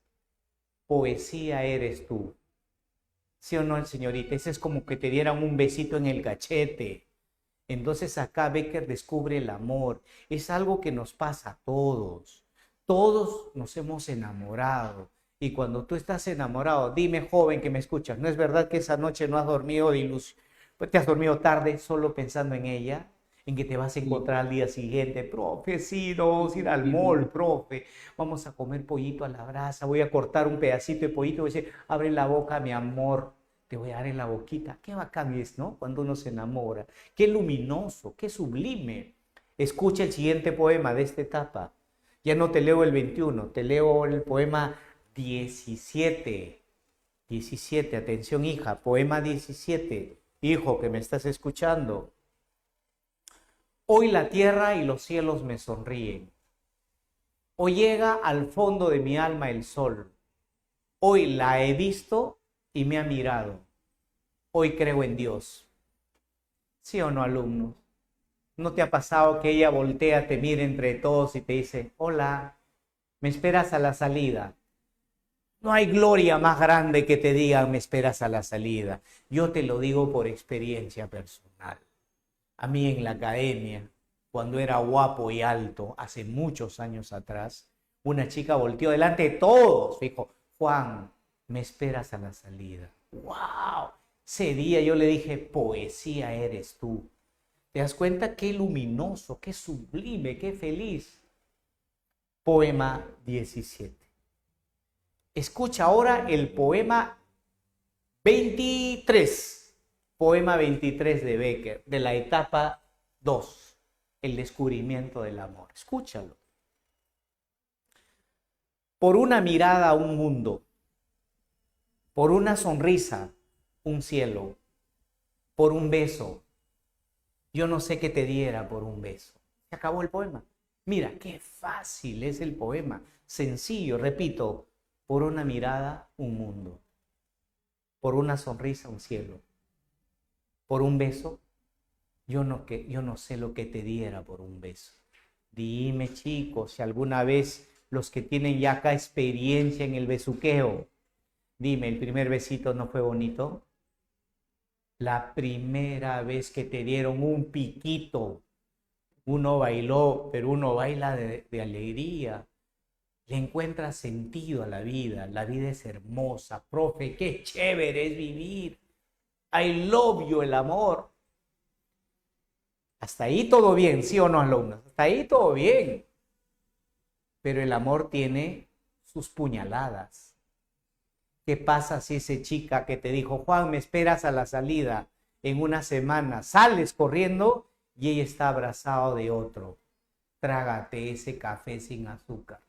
Poesía eres tú. ¿Sí o no, señorita? Ese es como que te dieran un besito en el cachete. Entonces acá Bécquer descubre el amor. Es algo que nos pasa a todos. Todos nos hemos enamorado. Y cuando tú estás enamorado, dime, joven que me escuchas, ¿no es verdad que esa noche no has dormido de ilusión? ¿Te has dormido tarde solo pensando en ella? En que te vas a encontrar al día siguiente. Profe, sí, no, vamos a ir al mall, profe. Vamos a comer pollito a la brasa. Voy a cortar un pedacito de pollito. Voy a decir, abre la boca, mi amor. Te voy a dar en la boquita. Qué bacán es, ¿no? Cuando uno se enamora. Qué luminoso, qué sublime. Escucha el siguiente poema de esta etapa. Ya no te leo el 21, te leo el poema 17. 17, atención, hija. Poema 17. Hijo, que me estás escuchando. Hoy la tierra y los cielos me sonríen. Hoy llega al fondo de mi alma el sol. Hoy la he visto y me ha mirado. Hoy creo en Dios. ¿Sí o no, alumnos? ¿No te ha pasado que ella voltea, te mira entre todos y te dice, hola, me esperas a la salida? No hay gloria más grande que te digan, me esperas a la salida. Yo te lo digo por experiencia personal. A mí en la academia, cuando era guapo y alto, hace muchos años atrás, una chica volteó delante de todos, dijo, Juan, me esperas a la salida. ¡Wow! Ese día yo le dije, poesía eres tú. ¿Te das cuenta qué luminoso, qué sublime, qué feliz? Poema 17. Escucha ahora el poema 23. Poema 23 de Becker, de la etapa 2, el descubrimiento del amor. Escúchalo. Por una mirada un mundo, por una sonrisa un cielo, por un beso. Yo no sé qué te diera por un beso. Se acabó el poema. Mira, qué fácil es el poema. Sencillo, repito, por una mirada un mundo, por una sonrisa un cielo, por un beso. Yo no sé lo que te diera por un beso. Dime, chicos, si alguna vez los que tienen ya acá experiencia en el besuqueo, dime, ¿el primer besito no fue bonito? La primera vez que te dieron un piquito, uno bailó, pero uno baila de alegría. Le encuentra sentido a la vida es hermosa. Profe, qué chévere es vivir. I love you, el amor. Hasta ahí todo bien, ¿sí o no, alumnos? Hasta ahí todo bien. Pero el amor tiene sus puñaladas. ¿Qué pasa si esa chica que te dijo, Juan, me esperas a la salida en una semana, sales corriendo y ella está abrazado de otro? Trágate ese café sin azúcar.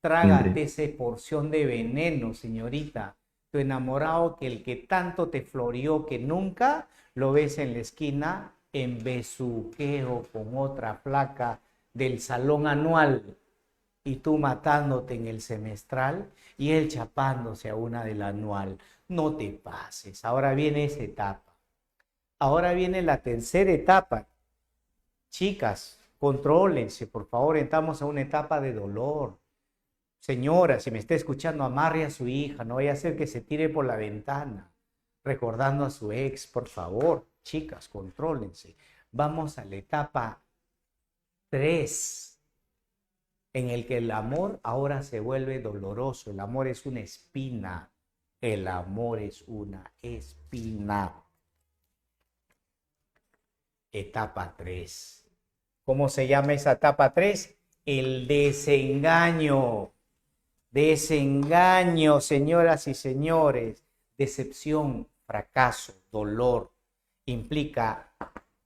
Trágate esa porción de veneno, señorita. Tu enamorado, que el que tanto te floreó que nunca lo ves en la esquina en besuqueo con otra flaca del salón anual y tú matándote en el semestral y él chapándose a una del anual. No te pases. Ahora viene esa etapa. Ahora viene la tercera etapa. Chicas, contrólense, por favor. Entramos a una etapa de dolor. Señora, si me está escuchando, amarre a su hija, no vaya a ser que se tire por la ventana, recordando a su ex, por favor. Chicas, contrólense. Vamos a la etapa 3, en el que el amor ahora se vuelve doloroso. El amor es una espina. El amor es una espina. Etapa 3. ¿Cómo se llama esa etapa 3? El desengaño. Desengaño, señoras y señores. Decepción, fracaso, dolor. Implica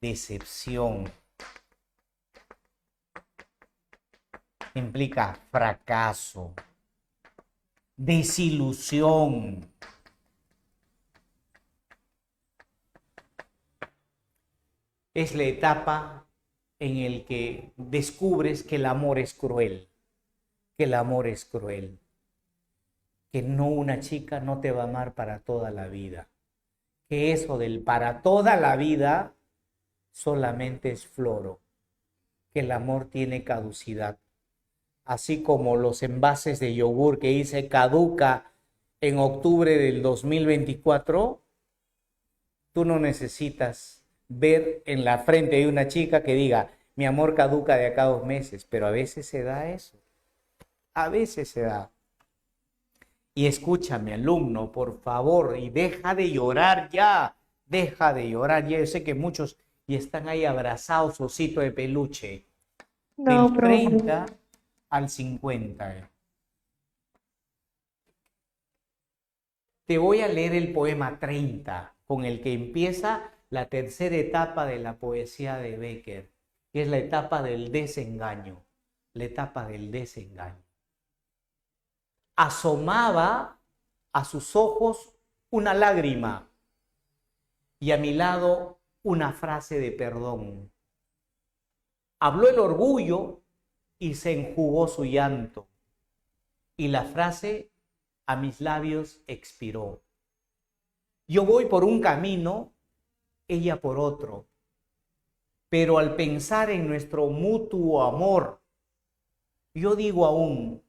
decepción. Implica fracaso. Desilusión. Es la etapa en la que descubres que el amor es cruel. Que el amor es cruel. Que no, una chica no te va a amar para toda la vida. Que eso del para toda la vida solamente es floro. Que el amor tiene caducidad. Así como los envases de yogur que dice caduca en octubre del 2024, tú no necesitas ver en la frente de una chica que diga, mi amor caduca de acá a 2 meses, pero a veces se da eso. A veces se da. Y escúchame, alumno, por favor, y deja de llorar ya. Deja de llorar ya. Yo sé que muchos y están ahí abrazados, osito de peluche. No, Del 30 al 50. Te voy a leer el poema 30, con el que empieza la tercera etapa de la poesía de Becker, que es la etapa del desengaño. La etapa del desengaño. Asomaba a sus ojos una lágrima y a mi lado una frase de perdón. Habló el orgullo y se enjugó su llanto, y la frase a mis labios expiró. Yo voy por un camino, ella por otro. Pero al pensar en nuestro mutuo amor, yo digo aún,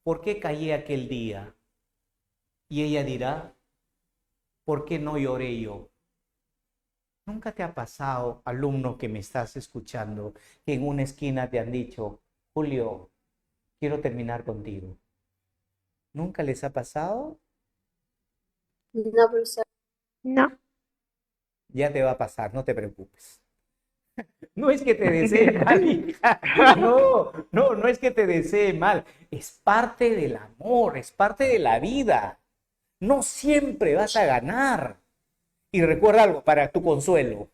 ¿por qué callé aquel día? Y ella dirá, ¿por qué no lloré yo? ¿Nunca te ha pasado, alumno que me estás escuchando, que en una esquina te han dicho, Julio, quiero terminar contigo? ¿Nunca les ha pasado? No, profesor. No. Ya te va a pasar, no te preocupes. No es que te desee mal, hija. No es que te desee mal. Es parte del amor, es parte de la vida. No siempre vas a ganar. Y recuerda algo para tu consuelo.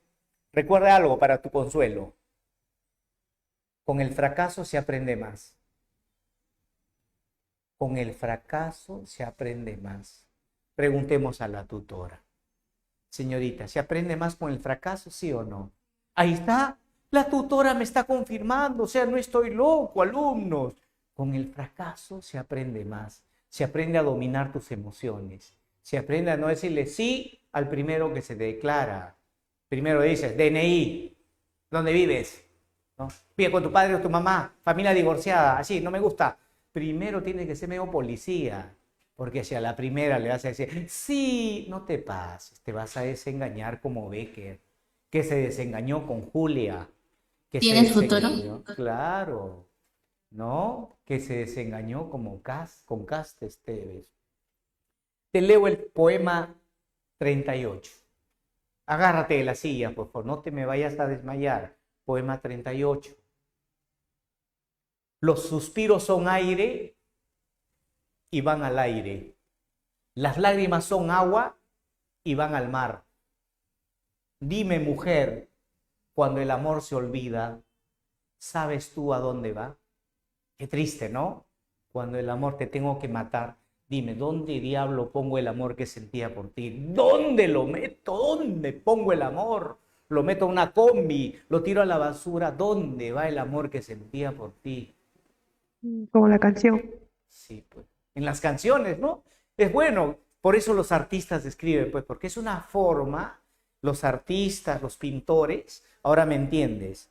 Recuerda algo para tu consuelo. Con el fracaso se aprende más. Con el fracaso se aprende más. Preguntemos a la tutora. Señorita, ¿se aprende más con el fracaso, sí o no? Ahí está. La tutora me está confirmando. O sea, no estoy loco, alumnos. Con el fracaso se aprende más. Se aprende a dominar tus emociones. Se aprende a no decirle sí al primero que se te declara. Primero dices, DNI, ¿dónde vives? ¿No? Vive con tu padre o tu mamá, familia divorciada, así, no me gusta. Primero tiene que ser medio policía, porque si a la primera le vas a decir, sí, no te pases, te vas a desengañar como Becker, que se desengañó con Julia. Que se ¿Tienes futuro? desengañó, claro, ¿no? Que se desengañó como con Casta Esteves. Te leo el poema 38. Agárrate de la silla, por favor, no te me vayas a desmayar. Poema 38. Los suspiros son aire y van al aire. Las lágrimas son agua y van al mar. Dime, mujer, cuando el amor se olvida, ¿sabes tú a dónde va? Qué triste, ¿no? Cuando el amor te tengo que matar. Dime, ¿dónde diablo pongo el amor que sentía por ti? ¿Dónde lo meto? ¿Dónde pongo el amor? Lo meto a una combi, lo tiro a la basura. ¿Dónde va el amor que sentía por ti? Como la canción. Sí, pues. En las canciones, ¿no? Es bueno, por eso los artistas escriben, pues, porque es una forma, los artistas, los pintores, ahora me entiendes,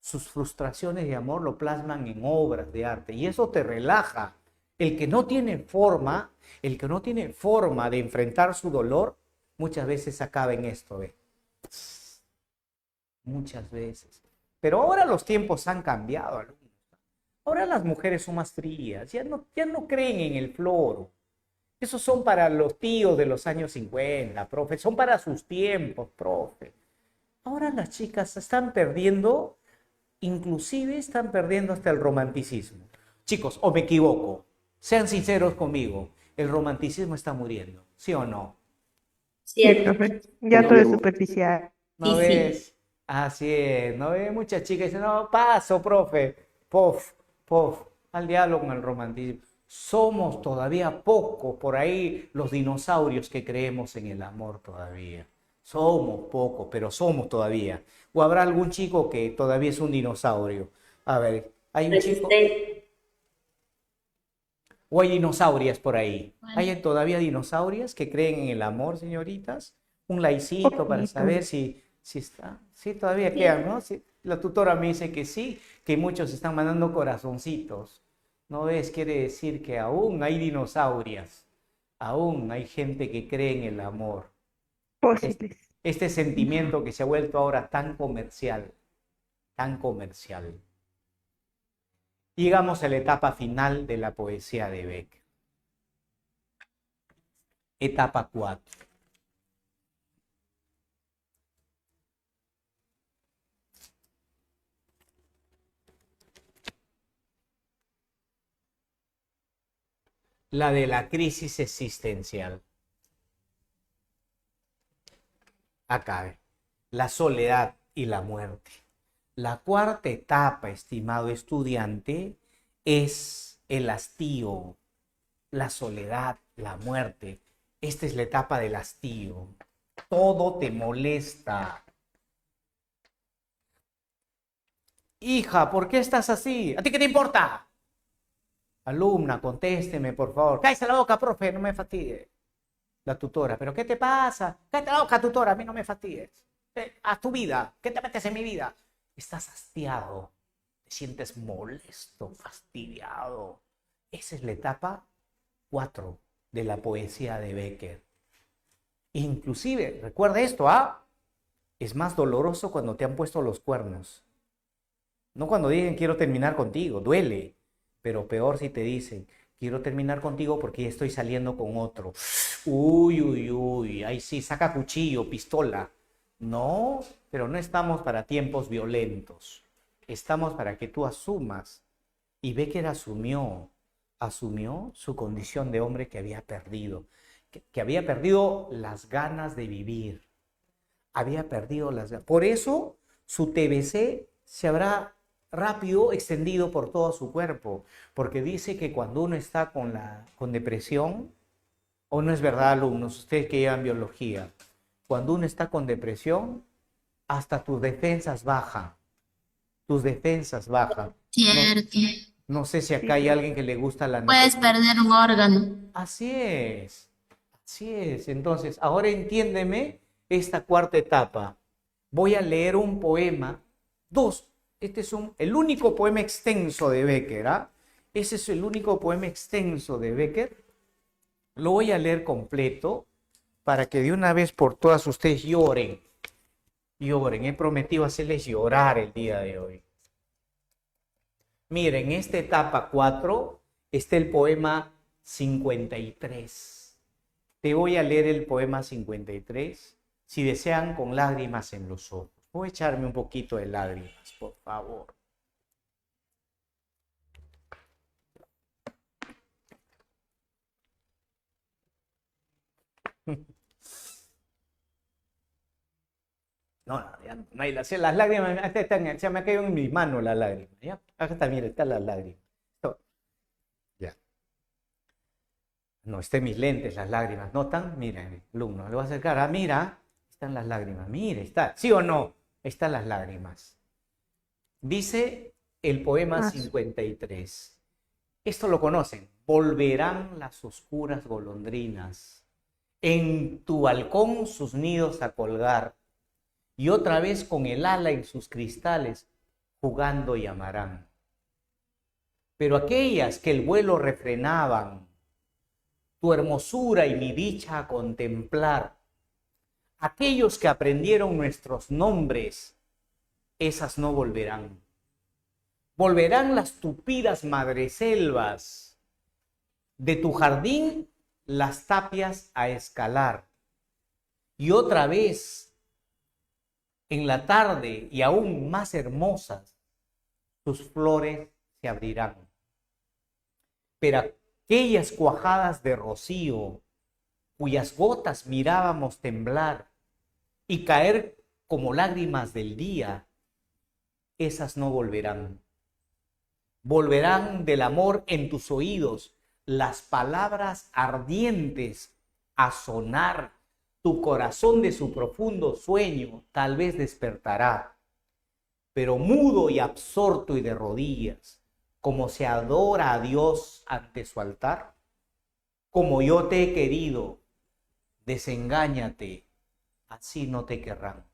sus frustraciones de amor lo plasman en obras de arte y eso te relaja. El que no tiene forma de enfrentar su dolor, muchas veces acaba en esto, ¿ve? Muchas veces. Pero ahora los tiempos han cambiado, alumnos. Ahora las mujeres son más frías, ya no creen en el floro. Esos son para los tíos de los años 50, profe, son para sus tiempos, profe. Ahora las chicas están perdiendo, inclusive están perdiendo hasta el romanticismo. Chicos, o me equivoco, sean sinceros conmigo, el romanticismo está muriendo, ¿sí o no? Sí, Cierto. profe. Ya todo es superficial. ¿No Sí, sí. ves? Así es, ¿no ves? Muchas chicas dicen, no, paso, profe, pof, al diálogo con el romanticismo. Somos todavía pocos por ahí los dinosaurios que creemos en el amor todavía. Somos pocos, pero somos todavía. ¿O habrá algún chico que todavía es un dinosaurio? A ver, ¿hay un chico? Resistente. ¿O hay dinosaurias por ahí? Bueno. ¿Hay todavía dinosaurias que creen en el amor, señoritas? Un laicito para saber si está. Sí, todavía quedan, ¿no? Sí, la tutora me dice que sí, que muchos están mandando corazoncitos. ¿No ves? Quiere decir que aún hay dinosaurias. Aún hay gente que cree en el amor. Fósiles. Este sentimiento que se ha vuelto ahora tan comercial. Tan comercial. Llegamos a la etapa final de la poesía de Becker. Etapa 4. La de la crisis existencial. Acá, la soledad y la muerte. La cuarta etapa, estimado estudiante, es el hastío, la soledad, la muerte. Esta es la etapa del hastío. Todo te molesta. Hija, ¿por qué estás así? ¿A ti qué te importa? Alumna, contésteme, por favor. Cállese la boca, profe, no me fastidie. La tutora, ¿pero qué te pasa? Cállate la boca, tutora, a mí no me fastidies. a tu vida, ¿qué te metes en mi vida? Estás hastiado, te sientes molesto, fastidiado. Esa es la etapa 4 de la poesía de Becker. Inclusive, recuerda esto, es más doloroso cuando te han puesto los cuernos. No cuando digan quiero terminar contigo, duele, pero peor si te dicen quiero terminar contigo porque ya estoy saliendo con otro. Uy, ahí sí, saca cuchillo, pistola. No, pero no estamos para tiempos violentos. Estamos para que tú asumas. Y Becker asumió su condición de hombre que había perdido, que había perdido las ganas de vivir. Había perdido las ganas. Por eso su TBC se habrá rápido extendido por todo su cuerpo, porque dice que cuando uno está con depresión, o no es verdad, alumnos, ustedes que llevan biología, cuando uno está con depresión, hasta tus defensas bajan. Tus defensas bajan. Cierto. No sé si acá hay alguien que le gusta la Puedes perder un órgano. Así es. Así es. Entonces, ahora entiéndeme esta cuarta etapa. Voy a leer un poema, dos. Este es el único poema extenso de Becker, Ese es el único poema extenso de Becker. Lo voy a leer completo para que de una vez por todas ustedes lloren. Lloren. He prometido hacerles llorar el día de hoy. Miren, en esta etapa 4 está el poema 53. Te voy a leer el poema 53, si desean, con lágrimas en los ojos. Voy a echarme un poquito de lágrimas, por favor. No, ya no hay las lágrimas, se me ha caído en mi mano las lágrimas. ¿Ya? Acá está, mira, están las lágrimas. Ya. No, están mis lentes, las lágrimas. ¿Notan? Miren, alumno, le voy a acercar. Mira, están las lágrimas. Mira, está. ¿Sí o no? Están las lágrimas. Dice el poema 53. Esto lo conocen. Volverán las oscuras golondrinas en tu balcón sus nidos a colgar, y otra vez con el ala en sus cristales jugando llamarán. Pero aquellas que el vuelo refrenaban, tu hermosura y mi dicha a contemplar, aquellos que aprendieron nuestros nombres, esas no volverán. Volverán las tupidas madreselvas, de tu jardín las tapias a escalar, y otra vez en la tarde y aún más hermosas, sus flores se abrirán. Pero aquellas cuajadas de rocío, cuyas gotas mirábamos temblar y caer como lágrimas del día, esas no volverán. Volverán del amor en tus oídos las palabras ardientes a sonar. Tu corazón de su profundo sueño tal vez despertará, pero mudo y absorto y de rodillas, como se adora a Dios ante su altar, como yo te he querido, desengáñate, así no te querrán.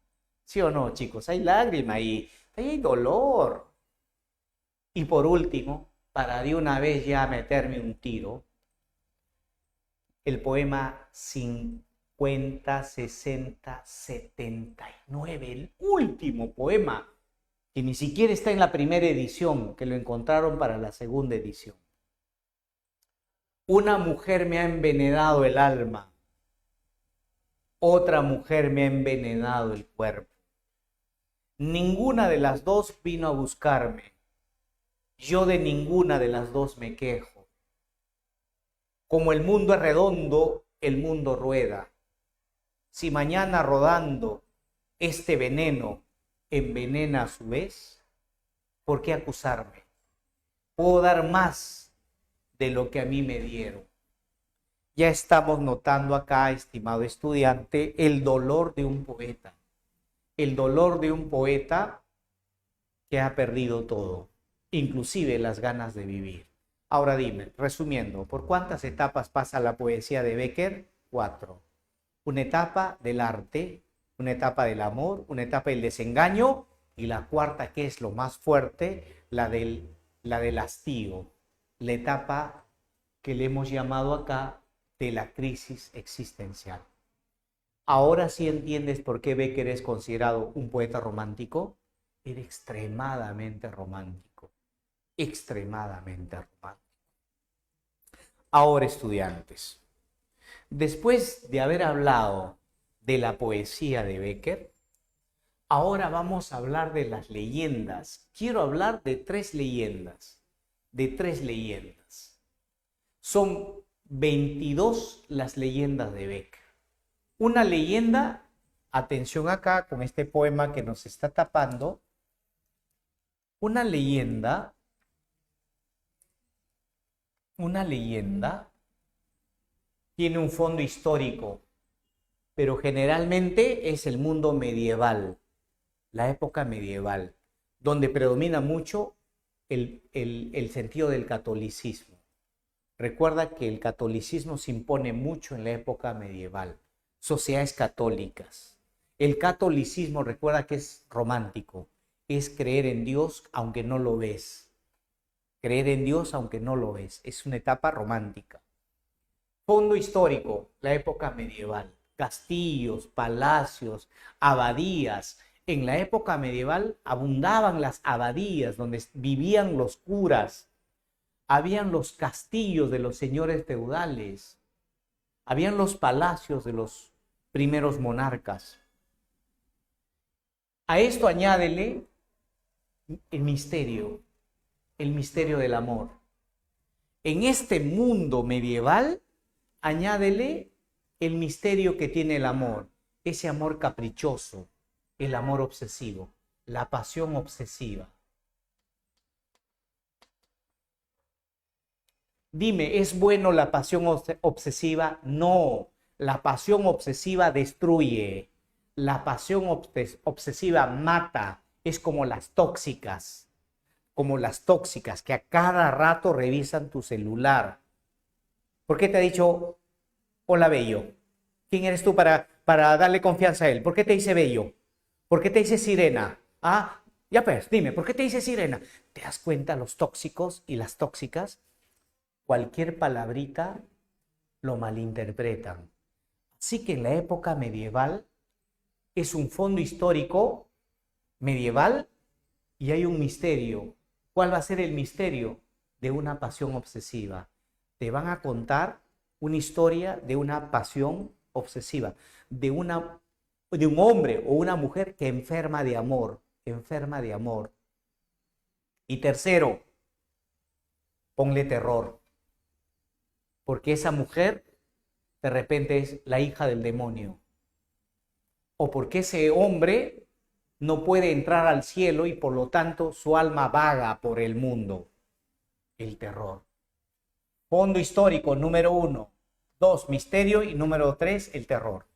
¿Sí o no, chicos? Hay lágrima y hay dolor. Y por último, para de una vez ya meterme un tiro, el poema 50, 60, 79, el último poema, que ni siquiera está en la primera edición, que lo encontraron para la segunda edición. Una mujer me ha envenenado el alma, otra mujer me ha envenenado el cuerpo. Ninguna de las dos vino a buscarme, yo de ninguna de las dos me quejo. Como el mundo es redondo, el mundo rueda. Si mañana rodando este veneno envenena a su vez, ¿por qué acusarme? Puedo dar más de lo que a mí me dieron. Ya estamos notando acá, estimado estudiante, el dolor de un poeta. El dolor de un poeta que ha perdido todo, inclusive las ganas de vivir. Ahora dime, resumiendo, ¿por cuántas etapas pasa la poesía de Becker? 4. Una etapa del arte, una etapa del amor, una etapa del desengaño y la cuarta, que es lo más fuerte, la del hastío, la etapa que le hemos llamado acá de la crisis existencial. Ahora sí entiendes por qué Becker es considerado un poeta romántico. Era extremadamente romántico, extremadamente romántico. Ahora, estudiantes, después de haber hablado de la poesía de Becker, ahora vamos a hablar de las leyendas. Quiero hablar de tres leyendas, Son 22 las leyendas de Becker. Una leyenda, atención acá con este poema que nos está tapando, una leyenda tiene un fondo histórico, pero generalmente es el mundo medieval, la época medieval, donde predomina mucho el sentido del catolicismo. Recuerda que el catolicismo se impone mucho en la época medieval, sociedades católicas. El catolicismo, recuerda que es romántico, es creer en Dios aunque no lo ves. Creer en Dios aunque no lo ves. Es una etapa romántica. Fondo histórico, la época medieval. Castillos, palacios, abadías. En la época medieval abundaban las abadías donde vivían los curas. Habían los castillos de los señores feudales. Habían los palacios de los primeros monarcas. A esto añádele el misterio del amor. En este mundo medieval, añádele el misterio que tiene el amor, ese amor caprichoso, el amor obsesivo, la pasión obsesiva. Dime, ¿es bueno la pasión obsesiva? No, la pasión obsesiva destruye, la pasión obsesiva mata, es como las tóxicas que a cada rato revisan tu celular. ¿Por qué te ha dicho, hola bello? ¿Quién eres tú para darle confianza a él? ¿Por qué te dice bello? ¿Por qué te dice sirena? Ah, ya pues, dime, ¿por qué te dice sirena? ¿Te das cuenta los tóxicos y las tóxicas? Cualquier palabrita lo malinterpretan. Así que en la época medieval es un fondo histórico medieval y hay un misterio. ¿Cuál va a ser el misterio? De una pasión obsesiva. Te van a contar una historia de una pasión obsesiva, de un hombre o una mujer que enferma de amor. Y tercero, ponle terror, porque esa mujer de repente es la hija del demonio, o porque ese hombre no puede entrar al cielo y por lo tanto su alma vaga por el mundo. El terror. Fondo histórico, número 1. 2, misterio. Y número 3, el terror.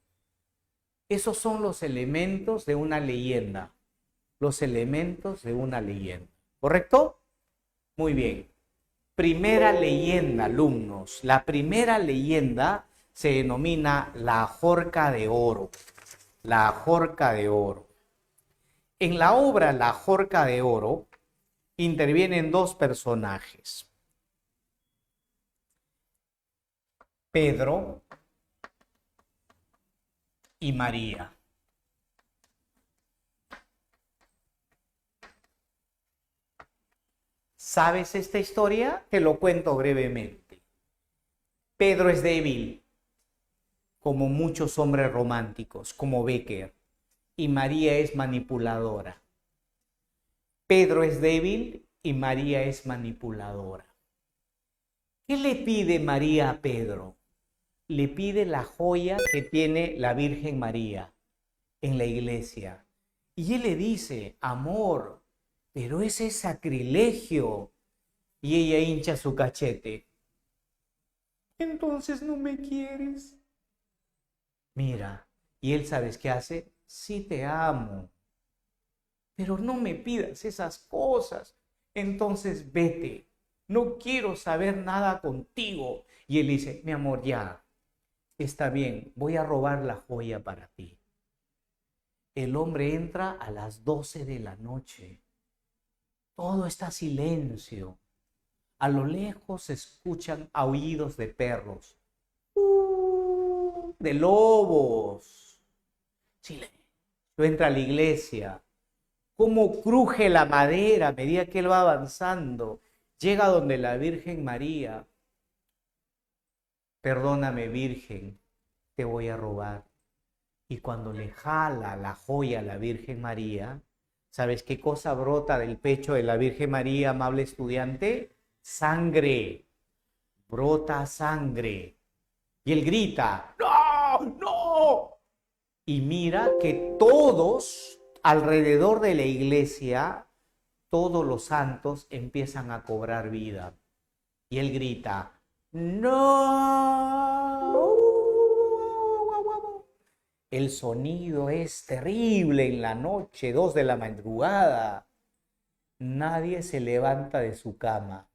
Esos son los elementos de una leyenda. ¿Correcto? Muy bien. Primera leyenda, alumnos. La primera leyenda se denomina la Ajorca de Oro. La Ajorca de Oro. En la obra La Ajorca de Oro intervienen dos personajes. Pedro y María. ¿Sabes esta historia? Te lo cuento brevemente. Pedro es débil, como muchos hombres románticos, como Becker. Y María es manipuladora. Pedro es débil y María es manipuladora. ¿Qué le pide María a Pedro? Le pide la joya que tiene la Virgen María en la iglesia. Y él le dice, amor, pero ese es sacrilegio. Y ella hincha su cachete. Entonces no me quieres. Mira, y él, ¿sabes qué hace? Sí te amo, pero no me pidas esas cosas. Entonces vete, no quiero saber nada contigo. Y él dice, mi amor, ya, está bien, voy a robar la joya para ti. El hombre entra a las 12 de la noche. Todo está silencio. A lo lejos se escuchan aullidos de perros, de lobos. Silencio. Entra a la iglesia. Cómo cruje la madera a medida que él va avanzando. Llega donde la Virgen María. Perdóname, Virgen, te voy a robar. Y cuando le jala la joya a la Virgen María, ¿sabes qué cosa brota del pecho de la Virgen María, amable estudiante? Sangre. Brota sangre. Y él grita, ¡no! ¡No! Y mira que todos alrededor de la iglesia, todos los santos empiezan a cobrar vida. Y él grita, ¡no! El sonido es terrible en la noche, 2 de la madrugada. Nadie se levanta de su cama.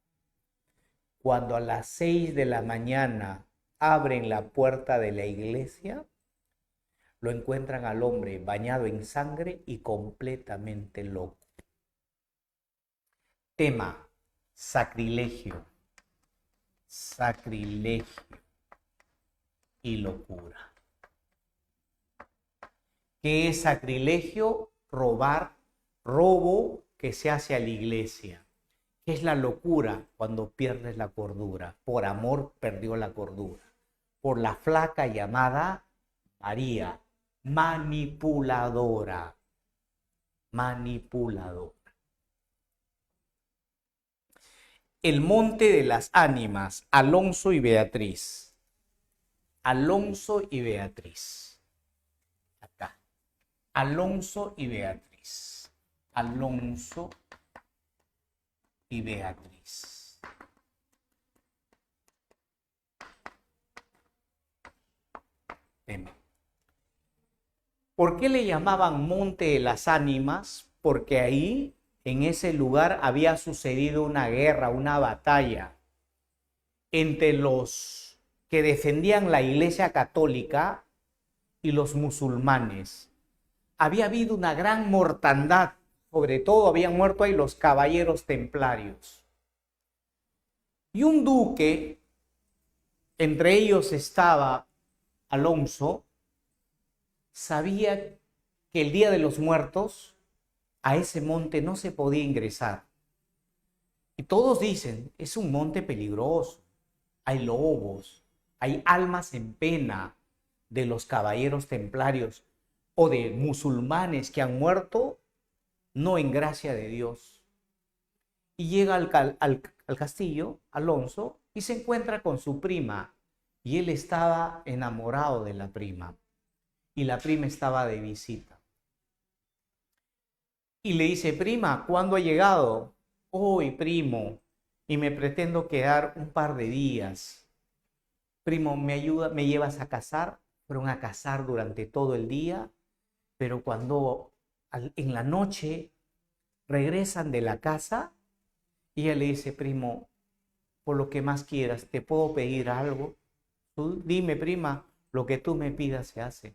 Cuando a las 6 de la mañana abren la puerta de la iglesia, lo encuentran al hombre bañado en sangre y completamente loco. Tema: sacrilegio. Sacrilegio y locura. ¿Qué es sacrilegio? Robar, robo que se hace a la iglesia. ¿Qué es la locura? Cuando pierdes la cordura. Por amor perdió la cordura. Por la flaca llamada María, manipuladora. Manipuladora. El monte de las ánimas, Alonso y Beatriz. Alonso y Beatriz. Acá. Alonso y Beatriz. Alonso y Beatriz. Ven. ¿Por qué le llamaban Monte de las Ánimas? Porque ahí, en ese lugar, había sucedido una guerra, una batalla entre los que defendían la Iglesia Católica y los musulmanes. Había habido una gran mortandad, sobre todo habían muerto ahí los caballeros templarios. Y un duque, entre ellos estaba Alonso, sabía que el Día de los Muertos a ese monte no se podía ingresar. Y todos dicen, es un monte peligroso, hay lobos, hay almas en pena de los caballeros templarios o de musulmanes que han muerto no en gracia de Dios. Y llega al castillo, Alonso, y se encuentra con su prima. Y él estaba enamorado de la prima. Y la prima estaba de visita. Y le dice, prima, ¿cuándo ha llegado? Hoy, primo, y me pretendo quedar un par de días. Primo, ¿me llevas a cazar? Fueron a cazar durante todo el día, pero cuando en la noche regresan de la casa, y ella le dice, primo, por lo que más quieras, ¿te puedo pedir algo? Tú dime, prima, lo que tú me pidas se hace.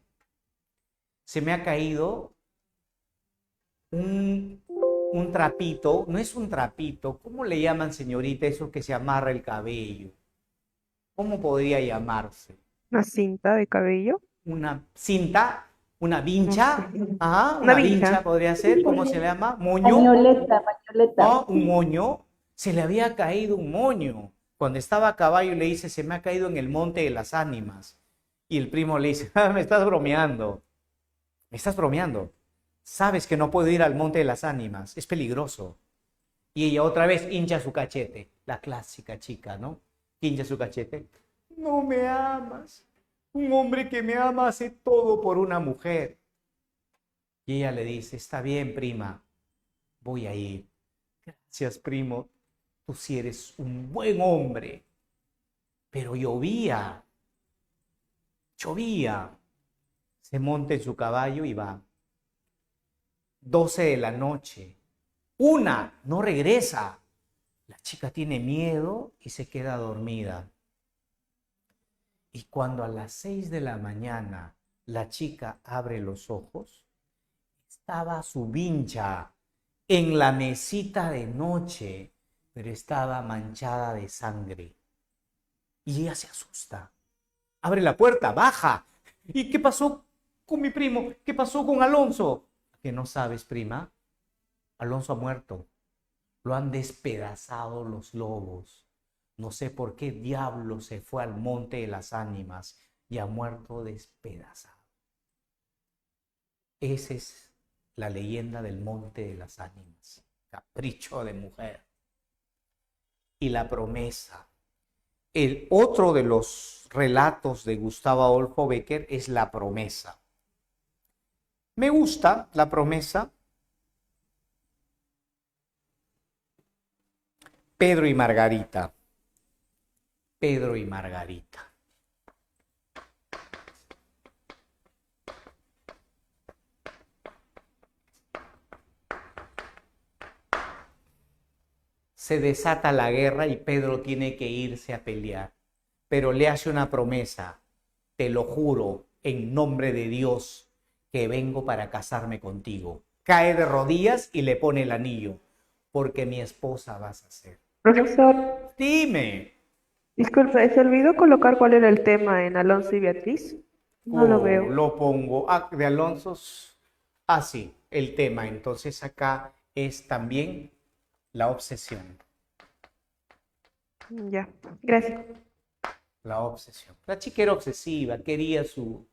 Se me ha caído un trapito, no es un trapito, ¿cómo le llaman, señorita, eso que se amarra el cabello? ¿Cómo podría llamarse? Una cinta de cabello. Una cinta, una vincha, No sé. ajá, Una una vincha vincha. podría ser, ¿cómo se le llama? Moño. Pañoleta. ¿No? Un moño. Se le había caído un moño. Cuando estaba a caballo le dice, se me ha caído en el monte de las ánimas. Y el primo le dice, me estás bromeando. Me estás bromeando. Sabes que no puedo ir al monte de las ánimas, es peligroso. Y ella otra vez hincha su cachete, la clásica chica, ¿no? Hincha su cachete. No me amas. Un hombre que me ama hace todo por una mujer. Y ella le dice, está bien, prima, voy a ir. Gracias, primo, tú sí eres un buen hombre. Pero llovía. Se monta en su caballo y va. 12 de la noche. No regresa. La chica tiene miedo y se queda dormida. Y cuando a las 6 de la mañana la chica abre los ojos, Estaba su vincha en la mesita de noche, pero estaba manchada de sangre. Y ella se asusta. Abre la puerta, baja. ¿Y qué pasó con mi primo? ¿Qué pasó con Alonso? ¿Que no sabes, prima? Alonso ha muerto. Lo han despedazado los lobos. No sé por qué diablo se fue al monte de las ánimas y ha muerto despedazado. Esa es la leyenda del monte de las ánimas. Capricho de mujer. Y la promesa. El otro de los relatos de Gustavo Adolfo Bécquer es La promesa. Me gusta La promesa. Pedro y Margarita. Pedro y Margarita. Se desata la guerra y Pedro tiene que irse a pelear, pero le hace una promesa: te lo juro en nombre de Dios que vengo para casarme contigo. Cae de rodillas y le pone el anillo, porque mi esposa vas a ser. Profesor, Dime. disculpe, se olvidó colocar cuál era el tema en Alonso y Beatriz. No lo veo. Lo pongo. De Alonso. Sí, el tema. Entonces acá es también la obsesión. Ya, gracias. La obsesión. La chica era obsesiva, quería su...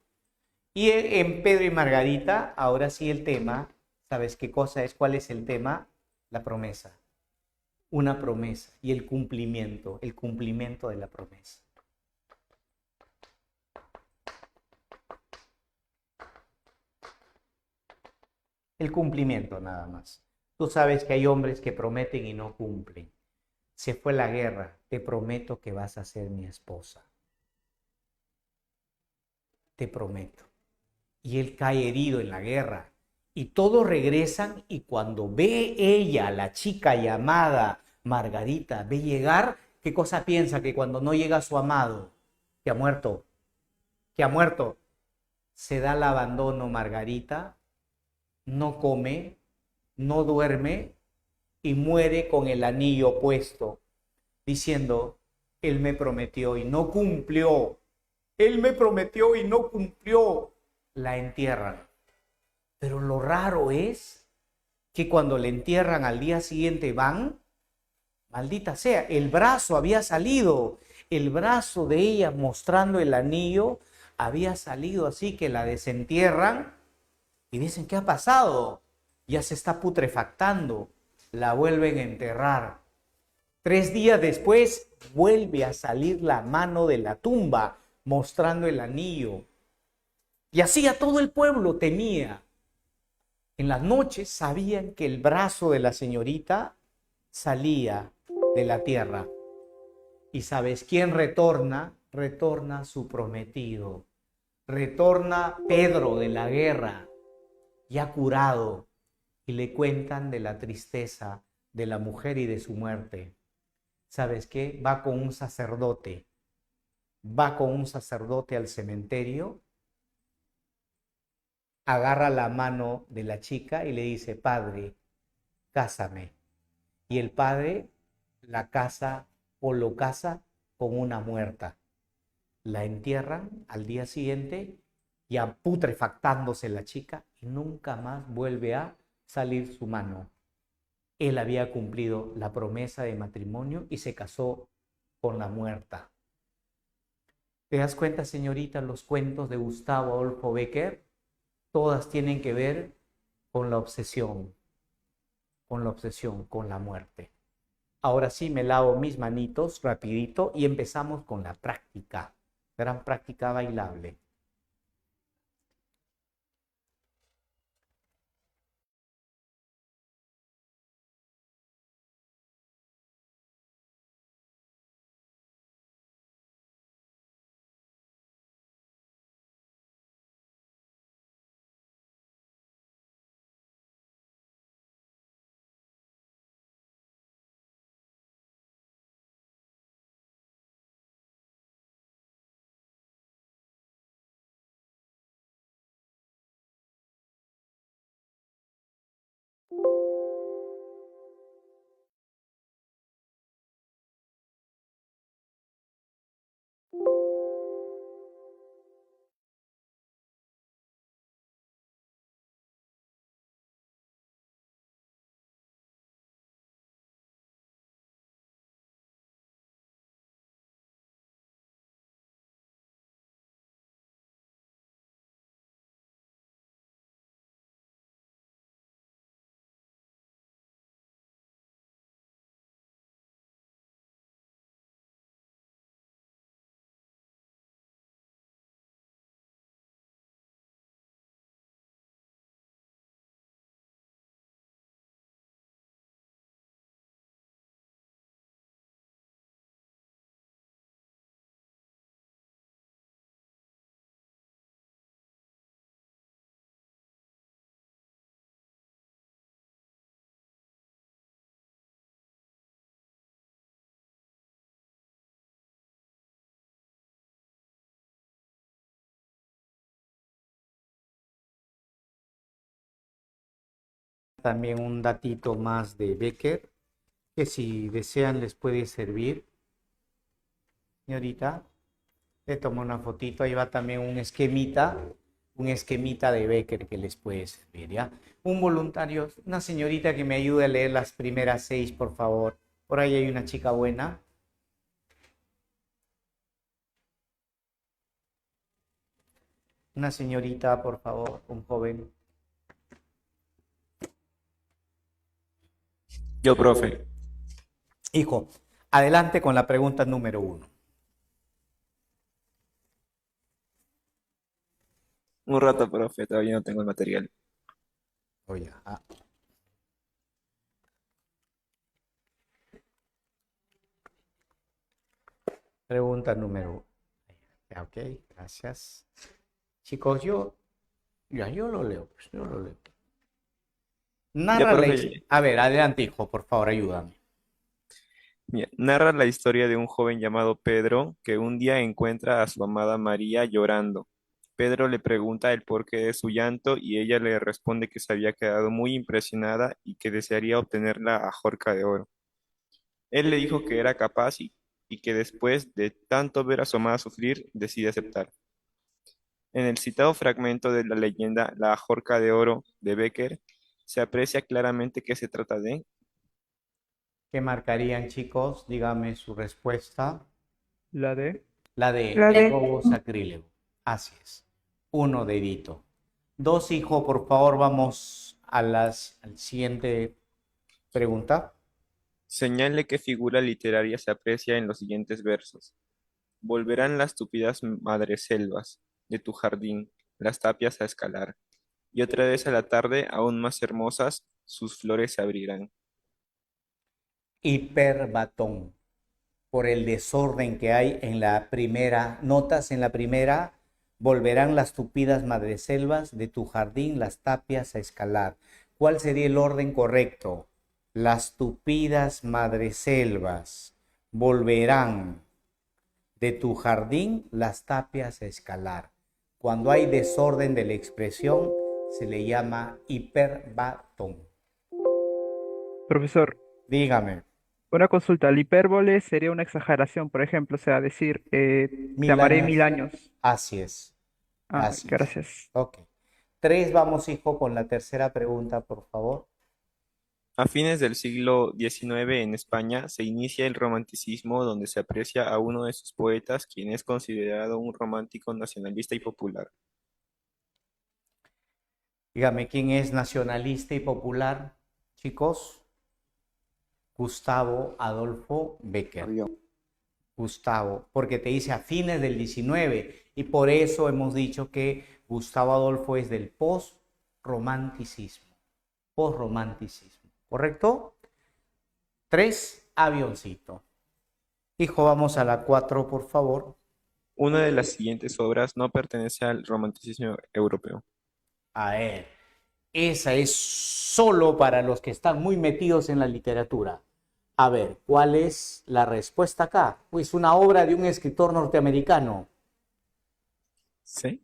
Y en Pedro y Margarita, ahora sí el tema, ¿sabes qué cosa es? ¿Cuál es el tema? La promesa. Una promesa y el cumplimiento de la promesa. El cumplimiento nada más. Tú sabes que hay hombres que prometen y no cumplen. Se fue la guerra, te prometo que vas a ser mi esposa. Te prometo. Y él cae herido en la guerra. Y todos regresan y cuando ve ella, la chica llamada Margarita, ve llegar, ¿qué cosa piensa? Que cuando no llega su amado, que ha muerto, se da el abandono Margarita, no come, no duerme y muere con el anillo puesto, diciendo, él me prometió y no cumplió. Él me prometió y no cumplió. La entierran. Pero lo raro es que cuando le entierran al día siguiente van, maldita sea, el brazo había salido. El brazo de ella mostrando el anillo había salido, así que la desentierran y dicen, ¿qué ha pasado? Ya se está putrefactando. La vuelven a enterrar. 3 días después vuelve a salir la mano de la tumba mostrando el anillo. Y así a todo el pueblo temía. En las noches sabían que el brazo de la señorita salía de la tierra. ¿Y sabes quién retorna? Retorna su prometido. Retorna Pedro de la guerra, ya curado, y le cuentan de la tristeza de la mujer y de su muerte. ¿Sabes qué? Va con un sacerdote al cementerio, agarra la mano de la chica y le dice, padre, cásame. Y el padre la casa o lo casa con una muerta. La entierran al día siguiente, ya putrefactándose la chica, y nunca más vuelve a salir su mano. Él había cumplido la promesa de matrimonio y se casó con la muerta. ¿Te das cuenta, señorita? Los cuentos de Gustavo Adolfo Bécquer, todas tienen que ver con la obsesión, con la muerte. Ahora sí me lavo mis manitos rapidito y empezamos con la práctica, gran práctica bailable. también un datito más de Becker, que si desean les puede servir. Señorita, le tomo una fotito, ahí va también un esquemita de Becker que les puede servir, ¿ya? Un voluntario, una señorita que me ayude a leer las primeras 6, por favor. Por ahí hay una chica buena. Una señorita, por favor, un joven. Yo, profe. Hijo, adelante con la pregunta número 1. Un rato, profe, todavía no tengo el material. Oye, pregunta número 1. Ya, ok, gracias. Chicos, yo lo leo, pues yo lo leo. Narra profe. A ver, adelante, hijo, por favor, ayúdame. Mira, narra la historia de un joven llamado Pedro que un día encuentra a su amada María llorando. Pedro le pregunta el porqué de su llanto y ella le responde que se había quedado muy impresionada y que desearía obtener la ajorca de oro. Él le dijo que era capaz y que después de tanto ver a su amada sufrir, decide aceptar. En el citado fragmento de la leyenda La ajorca de oro de Becker, se aprecia claramente que se trata de... ¿Qué marcarían, chicos? Dígame su respuesta. La D. La de La D. robo sacrílego. Así es. 1 dedito. 2, hijo, por favor, vamos al siguiente pregunta. Señale qué figura literaria se aprecia en los siguientes versos. Volverán las tupidas madreselvas de tu jardín, las tapias a escalar, y otra vez a la tarde, aún más hermosas, sus flores se abrirán. Hiperbatón. Por el desorden que hay en la primera, notas en la primera, volverán las tupidas madreselvas de tu jardín, las tapias a escalar. ¿Cuál sería el orden correcto? Las tupidas madreselvas volverán de tu jardín, las tapias a escalar. Cuando hay desorden de la expresión, se le llama hiperbatón. Profesor, Dígame. una consulta. La hipérbole sería una exageración, por ejemplo, o sea, decir, te 1000 amaré años. 1000 años. Así es. Así es. Gracias. Ok. 3, vamos, hijo, con la tercera pregunta, por favor. A fines del siglo XIX en España se inicia el romanticismo donde se aprecia a uno de sus poetas quien es considerado un romántico nacionalista y popular. Dígame, ¿quién es nacionalista y popular, chicos? Gustavo Adolfo Becker. Gustavo, porque te dice a fines del 19 y por eso hemos dicho que Gustavo Adolfo es del post-romanticismo. Post-romanticismo, ¿correcto? 3, avioncito. Hijo, vamos a la 4, por favor. Una de las siguientes obras no pertenece al romanticismo europeo. A ver, esa es solo para los que están muy metidos en la literatura. A ver, ¿cuál es la respuesta acá? Pues una obra de un escritor norteamericano. ¿Sí?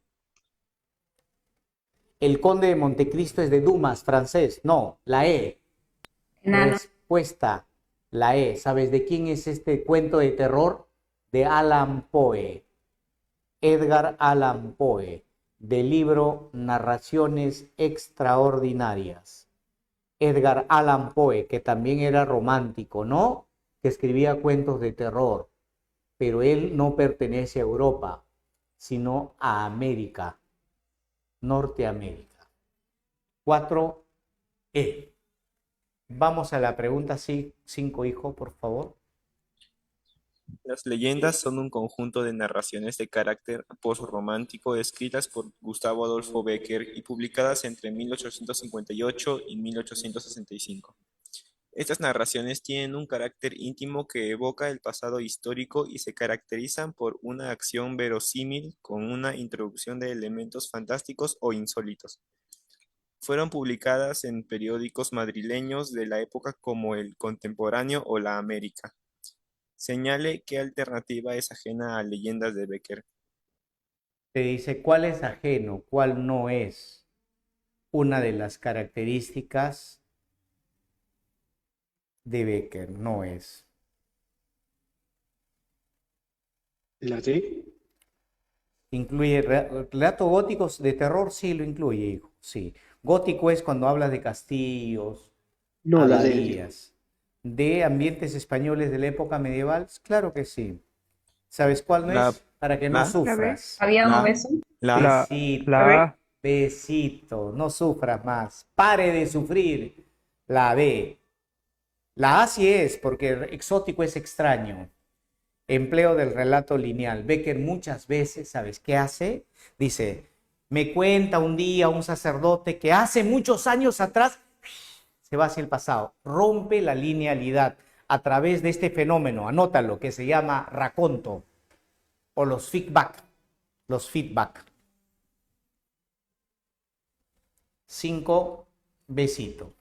El Conde de Montecristo es de Dumas, francés. No, la E. Enano. Respuesta, la E. ¿Sabes de quién es este cuento de terror? De Allan Poe. Edgar Allan Poe, del libro Narraciones Extraordinarias. Edgar Allan Poe, que también era romántico, ¿no? Que escribía cuentos de terror, pero él no pertenece a Europa, sino a América, Norteamérica. 4E. Vamos a la pregunta 5, hijo, por favor. Las leyendas son un conjunto de narraciones de carácter postromántico escritas por Gustavo Adolfo Becker y publicadas entre 1858 y 1865. Estas narraciones tienen un carácter íntimo que evoca el pasado histórico y se caracterizan por una acción verosímil con una introducción de elementos fantásticos o insólitos. Fueron publicadas en periódicos madrileños de la época como El Contemporáneo o La América. Señale qué alternativa es ajena a leyendas de Becker. Te dice cuál es ajeno, cuál no es. Una de las características de Becker, no es. La D. Incluye relatos góticos de terror, sí lo incluye, hijo, sí. Gótico es cuando hablas de castillos, No, la D. abadías, de ambientes españoles de la época medieval, claro que sí. ¿Sabes cuál no La- es? Para que no la- sufras. Había un La, beso. la, Besito, La A. besito, no sufras más. Pare de sufrir. La B. La A sí es, porque exótico es extraño. Empleo del relato lineal. Becker muchas veces, ¿sabes qué hace? Dice, me cuenta un día un sacerdote que hace muchos años atrás se va hacia el pasado, rompe la linealidad a través de este fenómeno, anótalo, que se llama raconto o los feedback. Los feedback. 5, besito.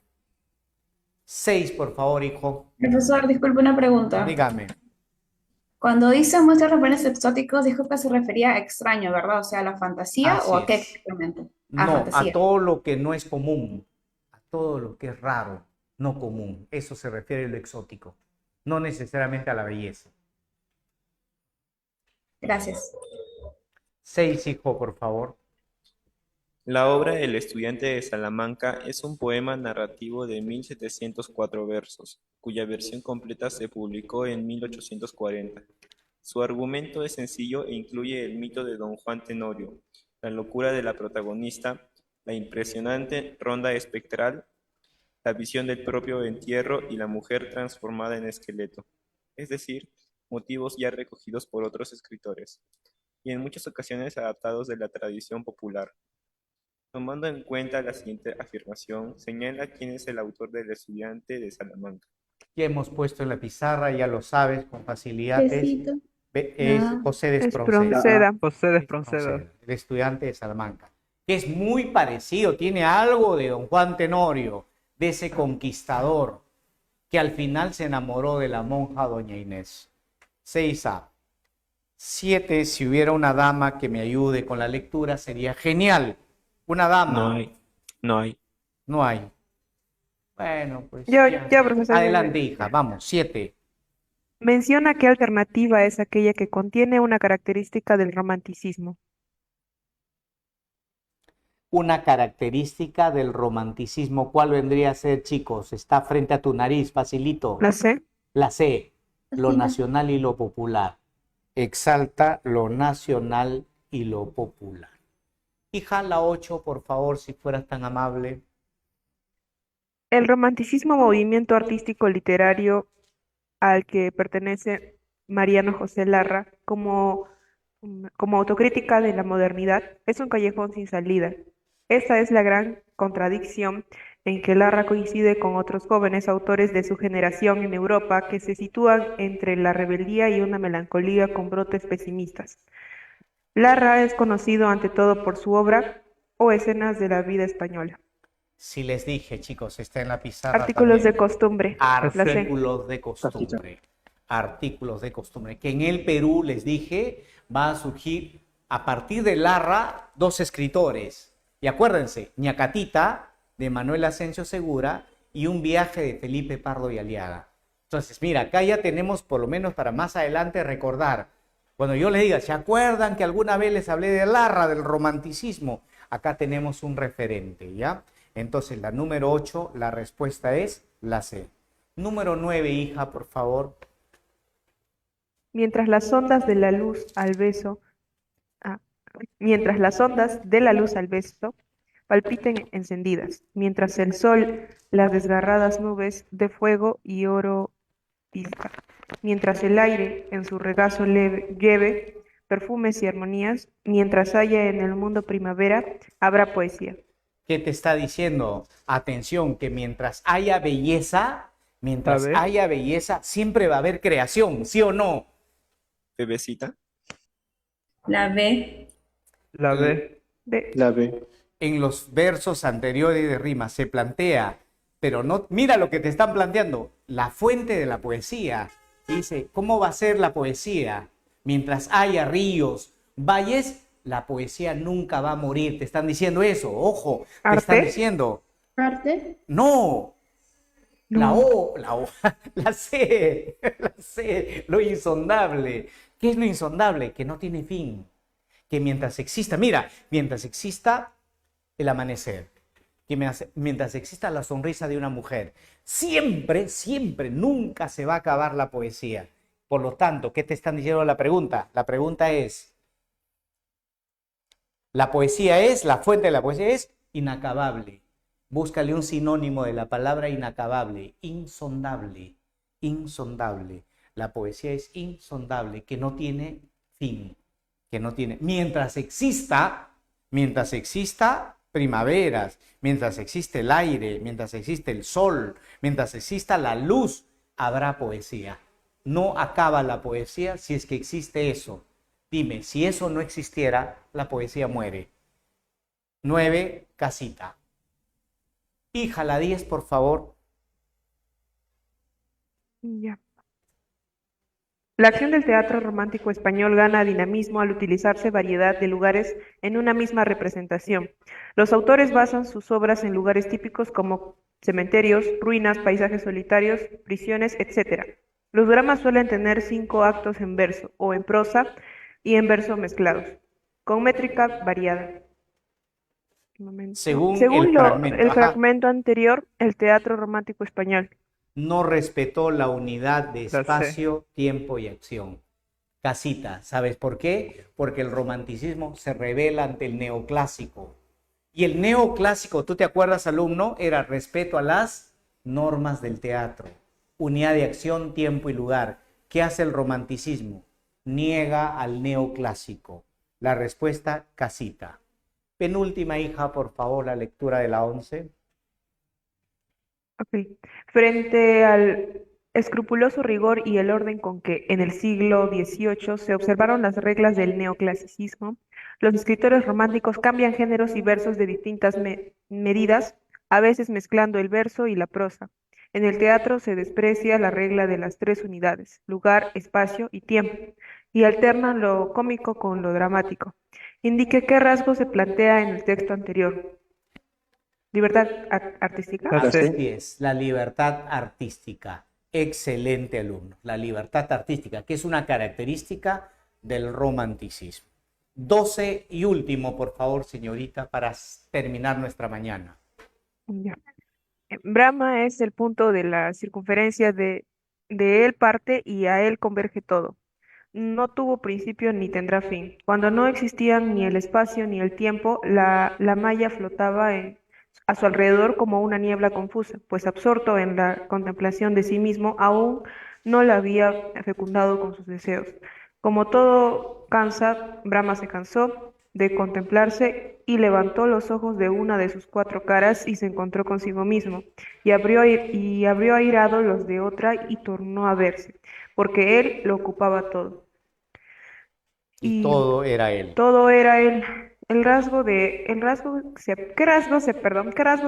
6, por favor, hijo. Profesor, disculpe una pregunta. Dígame. Cuando dice muestra referentes exóticos, dijo que se refería a extraño, ¿verdad? O sea, ¿a la fantasía Así o a qué es. exactamente? No, fantasía. a todo lo que no es común, a todo lo que es raro, no común. Eso se refiere a lo exótico, no necesariamente a la belleza. Gracias. 6, hijo, por favor. la obra El estudiante de Salamanca es un poema narrativo de 1704 versos, cuya versión completa se publicó en 1840. Su argumento es sencillo e incluye el mito de Don Juan Tenorio, la locura de la protagonista, la impresionante ronda espectral, la visión del propio entierro y la mujer transformada en esqueleto, es decir, motivos ya recogidos por otros escritores, y en muchas ocasiones adaptados de la tradición popular. Tomando en cuenta la siguiente afirmación, señala quién es el autor del estudiante de Salamanca. Ya hemos puesto en la pizarra, ya lo sabes con facilidad. Besito. Es Ah, José de Es Espronceda. Espronceda. José de Espronceda. El estudiante de Salamanca, que es muy parecido, tiene algo de Don Juan Tenorio, de ese conquistador que al final se enamoró de la monja doña Inés. 6A. 7, si hubiera una dama que me ayude con la lectura, sería genial. Una dama. No hay. No hay. Bueno, pues Ya, profesor. Adelante, hija, vamos. 7. Menciona qué alternativa es aquella que contiene una característica del romanticismo. Una característica del romanticismo. ¿Cuál vendría a ser, chicos? Está frente a tu nariz, facilito. ¿La C? La C, lo Fascina. nacional y lo popular. Exalta lo nacional y lo popular. Hija, la 8, por favor, si fueras tan amable. El romanticismo, movimiento artístico literario al que pertenece Mariano José Larra como autocrítica de la modernidad, es un callejón sin salida. Esta es la gran contradicción en que Larra coincide con otros jóvenes autores de su generación en Europa que se sitúan entre la rebeldía y una melancolía con brotes pesimistas. Larra es conocido ante todo por su obra o escenas de la vida española. Si les dije, chicos, está en la pizarra Artículos de también. costumbre. La C. Artículos de costumbre. Artículos de costumbre. Que en el Perú, les dije, va a surgir a partir de Larra 2 escritores. Y acuérdense, Ñacatita, de Manuel Asensio Segura, y Un viaje de Felipe Pardo y Aliaga. Entonces, mira, acá ya tenemos, por lo menos para más adelante, recordar. Cuando yo les diga, ¿se acuerdan que alguna vez les hablé de Larra, del romanticismo? Acá tenemos un referente, ¿ya? Entonces, la número 8, la respuesta es la C. Número 9, hija, por favor. Mientras las ondas de la luz al beso, mientras las ondas de la luz al beso palpiten encendidas, mientras el sol las desgarradas nubes de fuego y oro pizca, mientras el aire en su regazo leve lleve perfumes y armonías, mientras haya en el mundo primavera, habrá poesía. ¿Qué te está diciendo? Atención, que mientras haya belleza, A ver. siempre va a haber creación, ¿sí o no? Bebecita. La B. La B. B. La B. En los versos anteriores de rima se plantea, pero no, mira lo que te están planteando, la fuente de la poesía. Dice, ¿cómo va a ser la poesía? Mientras haya ríos, valles, la poesía nunca va a morir. Te están diciendo eso, ojo, te están ¿Arte? diciendo, Arte. no, La No. O, la C, la C, lo insondable. ¿Qué es lo insondable? Que no tiene fin. Que mientras exista, mira, mientras exista el amanecer, que mientras exista la sonrisa de una mujer, siempre, siempre, nunca se va a acabar la poesía. Por lo tanto, ¿qué te están diciendo la pregunta? La pregunta es, la fuente de la poesía es inacabable. Búscale un sinónimo de la palabra inacabable, insondable, insondable. La poesía es insondable, que no tiene fin, que no tiene. Mientras exista primaveras, mientras existe el aire, mientras existe el sol, mientras exista la luz, habrá poesía. No acaba la poesía si es que existe eso. Dime, si eso no existiera, la poesía muere. 9, casita. Hija, la 10, por favor. Ya. La acción del teatro romántico español gana dinamismo al utilizarse variedad de lugares en una misma representación. Los autores basan sus obras en lugares típicos como cementerios, ruinas, paisajes solitarios, prisiones, etc. Los dramas suelen tener 5 actos en verso o en prosa y en verso mezclados, con métrica variada. Un momento. Según Según el fragmento. el Ajá. fragmento anterior, el teatro romántico español. No respetó la unidad de La C. espacio, tiempo y acción. Casita, ¿sabes por qué? Porque el romanticismo se revela ante el neoclásico. Y el neoclásico, ¿tú te acuerdas, alumno? Era respeto a las normas del teatro. Unidad de acción, tiempo y lugar. ¿Qué hace el romanticismo? Niega al neoclásico. La respuesta, casita. Penúltima, hija, por favor, la lectura de la 11. Ok. Frente al escrupuloso rigor y el orden con que en el siglo XVIII se observaron las reglas del neoclasicismo, los escritores románticos cambian géneros y versos de distintas medidas, a veces mezclando el verso y la prosa. En el teatro se desprecia la regla de las 3 unidades, lugar, espacio y tiempo, y alternan lo cómico con lo dramático. Indique qué rasgo se plantea en el texto anterior. ¿Libertad artística? La C. Así es, la libertad artística. Excelente alumno. La libertad artística, que es una característica del romanticismo. 12 y último, por favor, señorita, para terminar nuestra mañana. Ya. Brahma es el punto de la circunferencia de él parte y a él converge todo. No tuvo principio ni tendrá fin. Cuando no existían ni el espacio ni el tiempo, la maya flotaba a su alrededor como una niebla confusa, pues absorto en la contemplación de sí mismo, aún no la había fecundado con sus deseos. Como todo cansa, Brahma se cansó de contemplarse y levantó los ojos de una de sus 4 caras y se encontró consigo mismo, y abrió airado los de otra y tornó a verse, porque él lo ocupaba todo. Y Y todo era él. todo era él. ¿Qué rasgo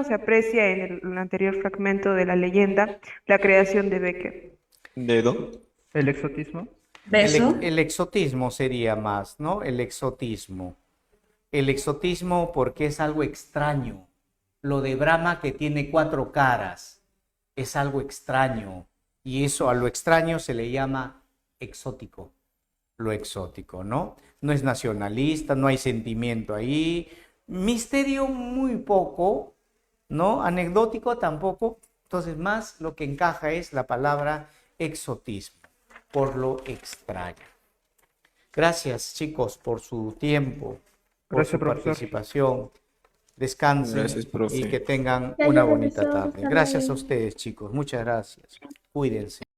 se aprecia en el anterior fragmento de la leyenda, la creación de Becker? Dedo. El exotismo. Beso. El exotismo sería más, ¿no? El exotismo. El exotismo porque es algo extraño. Lo de Brahma que tiene 4 caras es algo extraño. Y eso a lo extraño se le llama exótico. Lo exótico, ¿no? No es nacionalista, no hay sentimiento ahí. Misterio muy poco, ¿no? Anecdótico tampoco. Entonces más lo que encaja es la palabra exotismo, por lo extraño. Gracias, chicos, por su tiempo, por Gracias, su profesor. participación. Descansen Gracias, profe. y que tengan Gracias, una bonita profesor. tarde. Hasta Gracias a luego. ustedes, chicos. Muchas gracias. Cuídense.